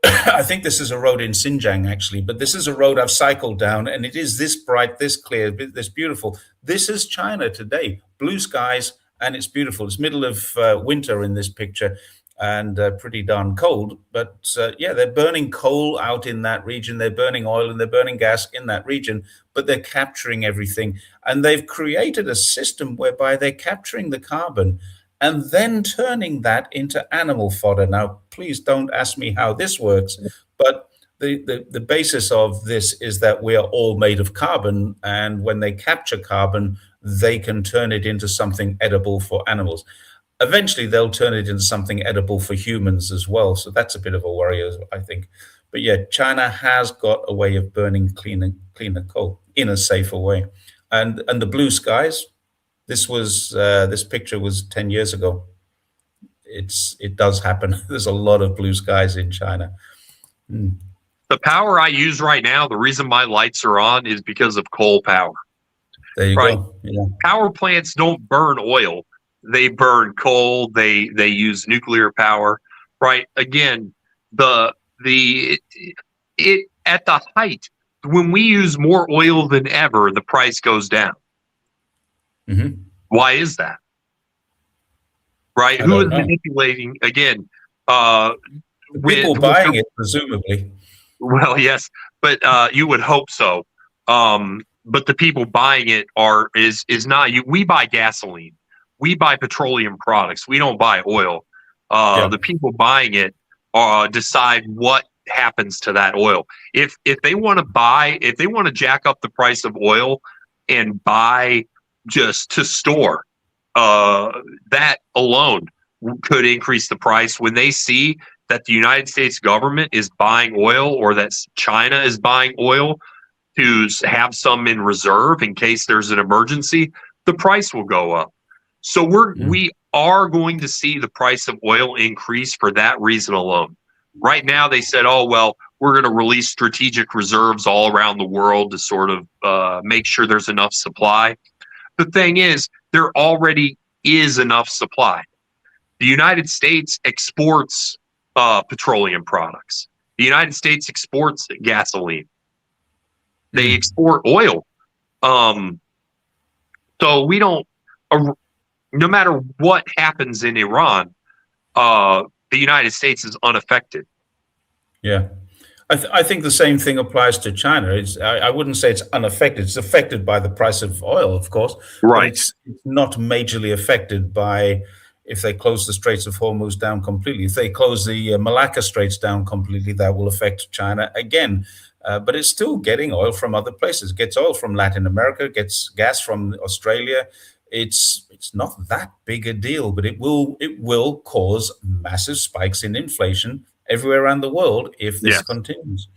I think this is a road in Xinjiang, actually, but this is a road I've cycled down, and it is this bright, this clear, this beautiful. This is China today, blue skies, and it's beautiful. It's middle of winter in this picture, and pretty darn cold. But yeah, they're burning coal out in that region. They're burning oil and they're burning gas in that region, but they're capturing everything. And they've created a system whereby they're capturing the carbon and then turning that into animal fodder. Now, please don't ask me how this works, but the basis of this is that we are all made of carbon. And when they capture carbon, they can turn it into something edible for animals. Eventually, they'll turn it into something edible for humans as well. So that's a bit of a worry, I think. But yeah, China has got a way of burning cleaner coal in a safer way. And the blue skies, this picture was 10 years ago. It does happen. There's a lot of blue skies in China. Mm. The power I use right now, the reason my lights are on is because of coal power. There you Right? go. Yeah. Power plants don't burn oil; they burn coal. They use nuclear power. Right? Again, the it at the height when we use more oil than ever, the price goes down. Hmm. Why is that? Right? I Who is don't know. manipulating? Again, uh, People with buying it, presumably. well, yes, but you would hope so. But the people buying it is not you. We buy gasoline, we buy petroleum products. We don't buy oil. Yeah. The people buying it decide what happens to that oil. If they want to buy, if they want to jack up the price of oil and buy just to store, that alone could increase the price when they see that the United States government is buying oil or that China is buying oil to have some in reserve in case there's an emergency, the price will go up. So Mm. we are going to see the price of oil increase for that reason alone. Right now, they said, oh, well, we're going to release strategic reserves all around the world to sort of make sure there's enough supply. The thing is, there already is enough supply. The United States exports petroleum products. The United States exports gasoline. They Mm. export oil. So we don't, no matter what happens in Iran, the United States is unaffected. Yeah. I think the same thing applies to China. I wouldn't say it's unaffected. It's affected by the price of oil, of course, but Right. it's not majorly affected by if they close the Straits of Hormuz down completely. If they close the Malacca Straits down completely, that will affect China again. But it's still getting oil from other places. It gets oil from Latin America, gets gas from Australia. It's not that big a deal, but it will cause massive spikes in inflation everywhere around the world if this Yes. continues.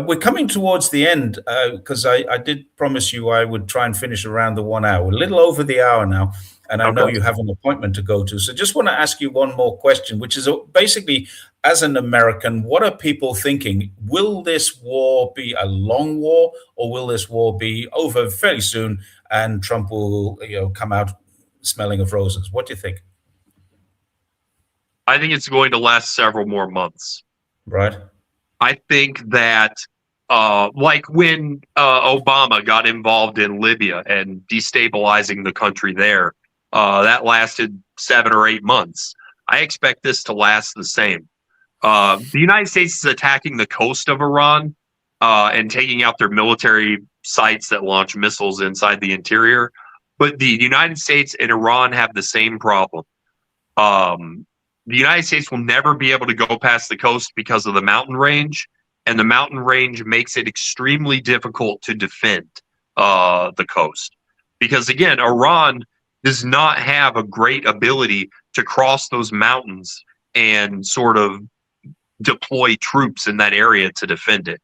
We're coming towards the end because I did promise you I would try and finish around the 1 hour. We're a little over the hour now, and I know Okay. you have an appointment to go to. So just want to ask you one more question, which is basically, as an American, what are people thinking? Will this war be a long war, or will this war be over fairly soon and Trump will come out smelling of roses? What do you think? I think it's going to last several more months. Right? I think that, like when Obama got involved in Libya and destabilizing the country there, that lasted 7 or 8 months. I expect this to last the same. The United States is attacking the coast of Iran and taking out their military sites that launch missiles inside the interior. But the United States and Iran have the same problem. The United States will never be able to go past the coast because of the mountain range, and the mountain range makes it extremely difficult to defend the coast. Because again, Iran does not have a great ability to cross those mountains and sort of deploy troops in that area to defend it.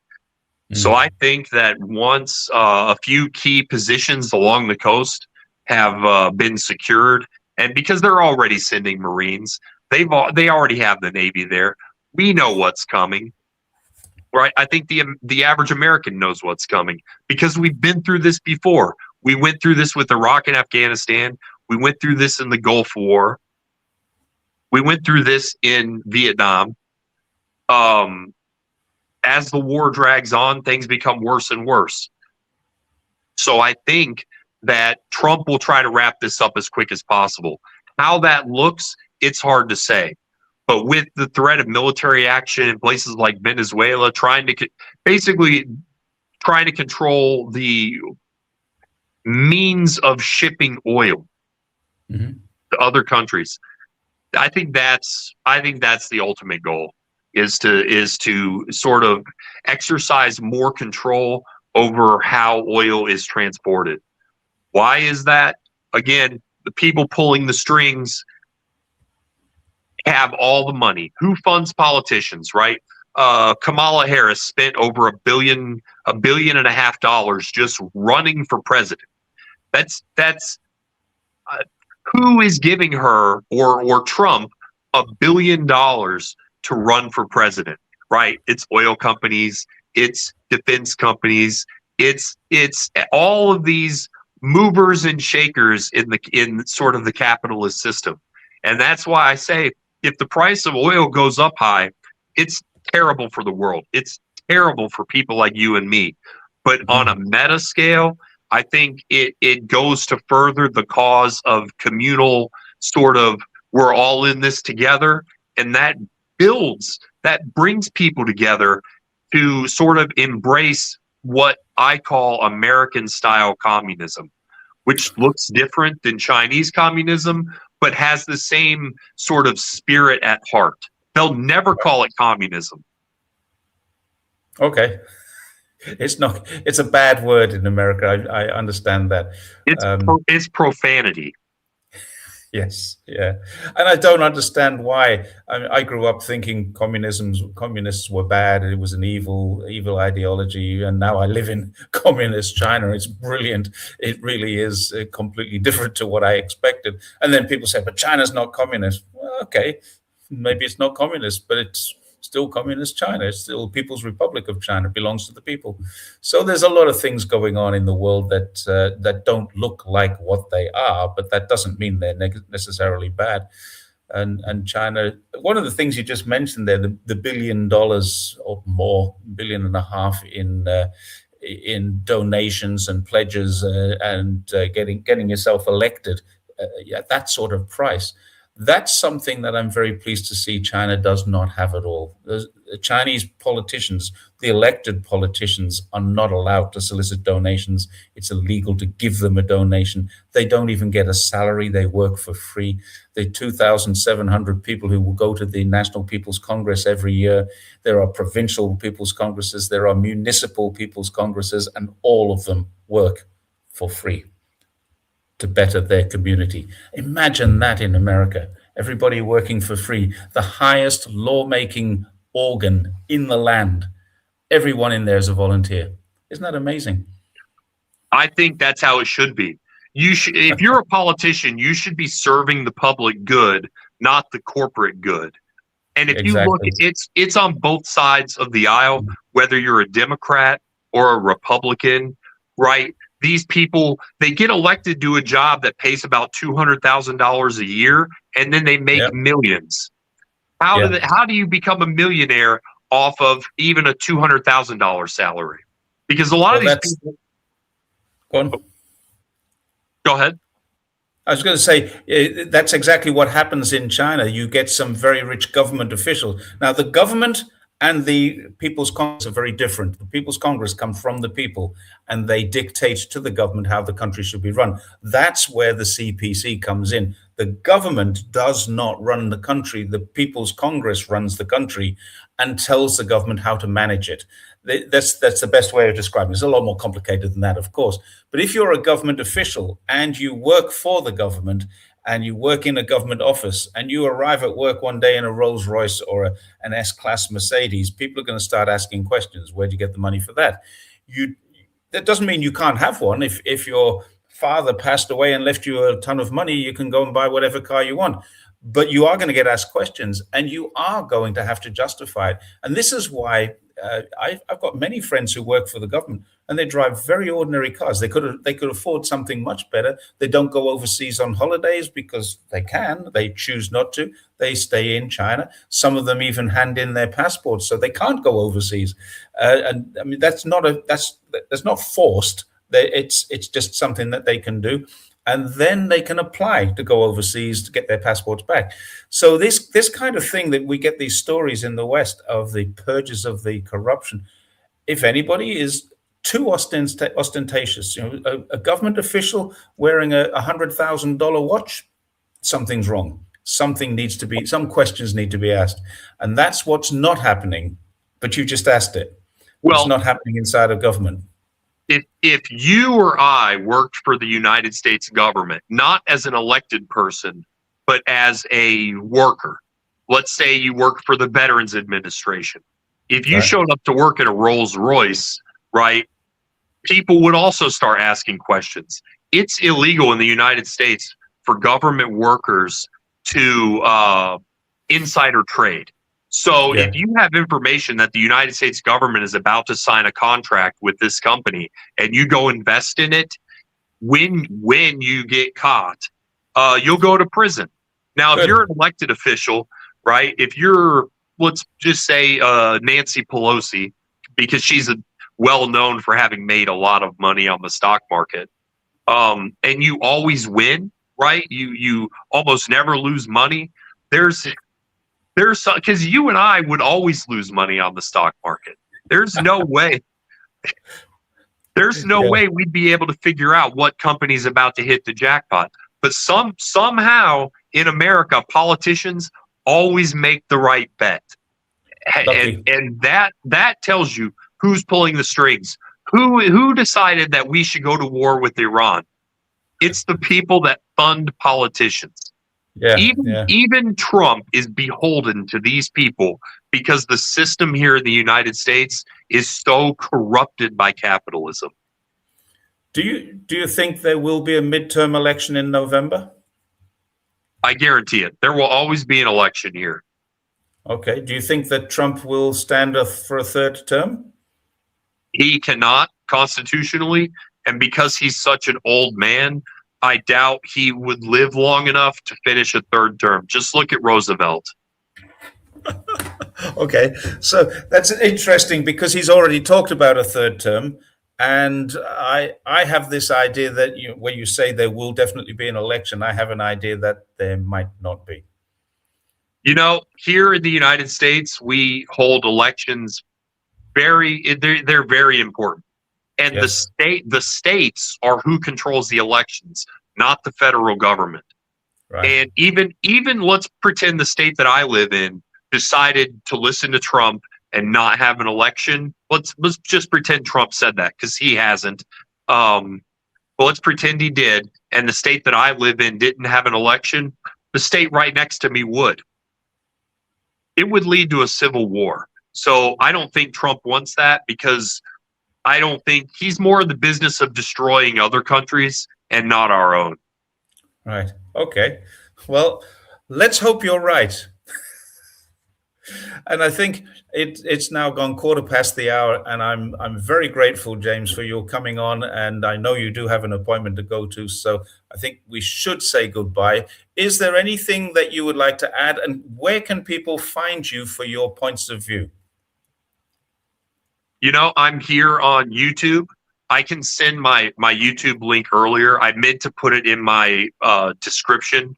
So Mm. I think that once a few key positions along the coast have been secured, and because they're already sending Marines, they already have the Navy there. We know what's coming, right? I think the average American knows what's coming because we've been through this before. We went through this with Iraq and Afghanistan. We went through this in the Gulf War. We went through this in Vietnam. As the war drags on, things become worse and worse. So I think that Trump will try to wrap this up as quick as possible. How that looks, it's hard to say. But with the threat of military action in places like Venezuela, basically trying to control the means of shipping oil Hmm. to other countries. I think that's the ultimate goal, is to sort of exercise more control over how oil is transported. Why is that? Again, the people pulling the strings have all the money. Who funds politicians, right? Kamala Harris spent over $1.5 billion just running for president. That's uh, who is giving her, or Trump, $1 billion to run for president, right? It's oil companies, it's defense companies, it's all of these movers and shakers in sort of the capitalist system. And that's why I say, if the price of oil goes up high, it's terrible for the world. It's terrible for people like you and me. But on a meta scale, I think it goes to further the cause of communal sort of, we're all in this together, and that brings people together to sort of embrace what I call American style communism, which looks different than Chinese communism, but has the same sort of spirit at heart. They'll never call it communism. Okay. It's not. It's a bad word in America. I understand that. It's profanity. Yes, yeah, and I don't understand why. I grew up thinking communists were bad. It was an evil ideology, and now I live in communist China. It's brilliant. It really is completely different to what I expected. And then people say, "But China's not communist." Well, okay, maybe it's not communist, but it's still communist China. It's still People's Republic of China. It belongs to the people. So there's a lot of things going on in the world that don't look like what they are, but that doesn't mean they're necessarily bad. And China, one of the things you just mentioned there, the $1 billion or more, billion and a half in donations and pledges, and getting yourself elected, at that sort of price. That's something that I'm very pleased to see China does not have at all. The Chinese politicians, the elected politicians, are not allowed to solicit donations. It's illegal to give them a donation. They don't even get a salary. They work for free. The 2,700 people who will go to the National People's Congress every year, there are provincial People's Congresses, there are municipal People's Congresses, and all of them work for free to better their community. Imagine that in America. Everybody working for free. The highest lawmaking organ in the land. Everyone in there is a volunteer. Isn't that amazing? I think that's how it should be. If you're a politician, you should be serving the public good, not the corporate good. And if you look, Exactly. it's on both sides of the aisle, whether you're a Democrat or a Republican, right? These people, they get elected to a job that pays about $200,000 a year, and then they make Yep. millions. Yeah. How do you become a millionaire off of even a $200,000 salary? Because a lot Well, of these that's people. go on. Go ahead. I was going to say that's exactly what happens in China. You get some very rich government officials. Now, the government and the People's Congress are very different. The People's Congress come from the people, and they dictate to the government how the country should be run. That's where the CPC comes in. The government does not run the country. The People's Congress runs the country and tells the government how to manage it. That's the best way of describing it. It's a lot more complicated than that, of course. But if you're a government official and you work for the government and you work in a government office and you arrive at work one day in a Rolls Royce or an S-Class Mercedes, people are going to start asking questions. Where'd you get the money for that? That doesn't mean you can't have one. If your father passed away and left you a ton of money, you can go and buy whatever car you want. But you are going to get asked questions, and you are going to have to justify it. And this is why I've got many friends who work for the government, and they drive very ordinary cars. They could afford something much better. They don't go overseas on holidays because they can. They choose not to. They stay in China. Some of them even hand in their passports, so they can't go overseas. And I mean, that's not forced. It's just something that they can do. and then they can apply to go overseas to get their passports back. So this kind of thing that we get these stories in the West of the purges of the corruption, if anybody is too ostentatious, a government official wearing a $100,000 watch, something's wrong. Some questions need to be asked, and that's what's not happening. But you just asked it. What's Well, not happening inside of government? if you or I worked for the United States government, not as an elected person, but as a worker, let's say you work for the Veterans Administration. If you Right. showed up to work in a Rolls Royce, right, people would also start asking questions. It's illegal in the United States for government workers to insider trade. So Yeah. if you have information that the United States government is about to sign a contract with this company and you go invest in it, when you get caught, you'll go to prison. Now, if Good. you're an elected official, right? If you're, let's just say Nancy Pelosi, because she's well known for having made a lot of money on the stock market, and you always win, right? You almost never lose money. There's because you and I would always lose money on the stock market. There's no way. There's no Yeah. way we'd be able to figure out what company's about to hit the jackpot. But somehow in America, politicians always make the right bet, Lucky. and that tells you who's pulling the strings. Who decided that we should go to war with Iran? It's the people that fund politicians. Yeah. Even Yeah. even Trump is beholden to these people because the system here in the United States is so corrupted by capitalism. Do you think there will be a midterm election in November? I guarantee it. There will always be an election here. Okay. Do you think that Trump will stand for a third term? He cannot constitutionally, and because he's such an old man, I doubt he would live long enough to finish a third term. Just look at Roosevelt. Okay, so that's interesting because he's already talked about a third term, and I have this idea that when you say there will definitely be an election, I have an idea that there might not be. You know, here in the United States, we hold elections they're very important. And Yes. the states are who controls the elections, not the federal government. Right. And even let's pretend the state that I live in decided to listen to Trump and not have an election. Let's just pretend Trump said that because he hasn't. But let's pretend he did, and the state that I live in didn't have an election. The state right next to me would. It would lead to a civil war. So I don't think Trump wants that because I don't think he's more in the business of destroying other countries and not our own. Right. Okay. Well, let's hope you're right. And I think it's now gone quarter past the hour, and I'm very grateful, James, for your coming on. And I know you do have an appointment to go to, so I think we should say goodbye. Is there anything that you would like to add, and where can people find you for your points of view? You know, I'm here on YouTube. I can send my YouTube link earlier. I meant to put it in my description,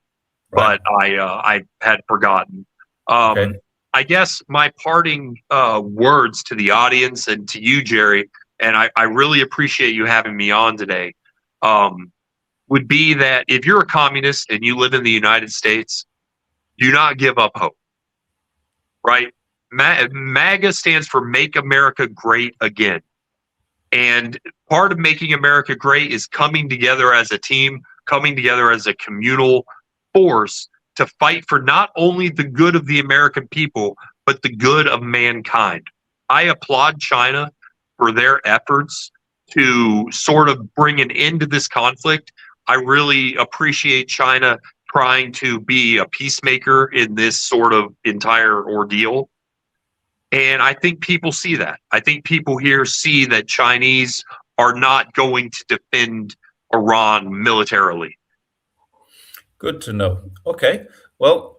Right. but I had forgotten. Okay. I guess my parting words to the audience and to you, Jerry, and I really appreciate you having me on today, would be that if you're a communist and you live in the United States, do not give up hope, right? MAGA stands for Make America Great Again. And part of making America great is coming together as a team, coming together as a communal force to fight for not only the good of the American people, but the good of mankind. I applaud China for their efforts to sort of bring an end to this conflict. I really appreciate China trying to be a peacemaker in this sort of entire ordeal. And I think people see that. I think people here see that Chinese are not going to defend Iran militarily. Good to know. Okay. Well,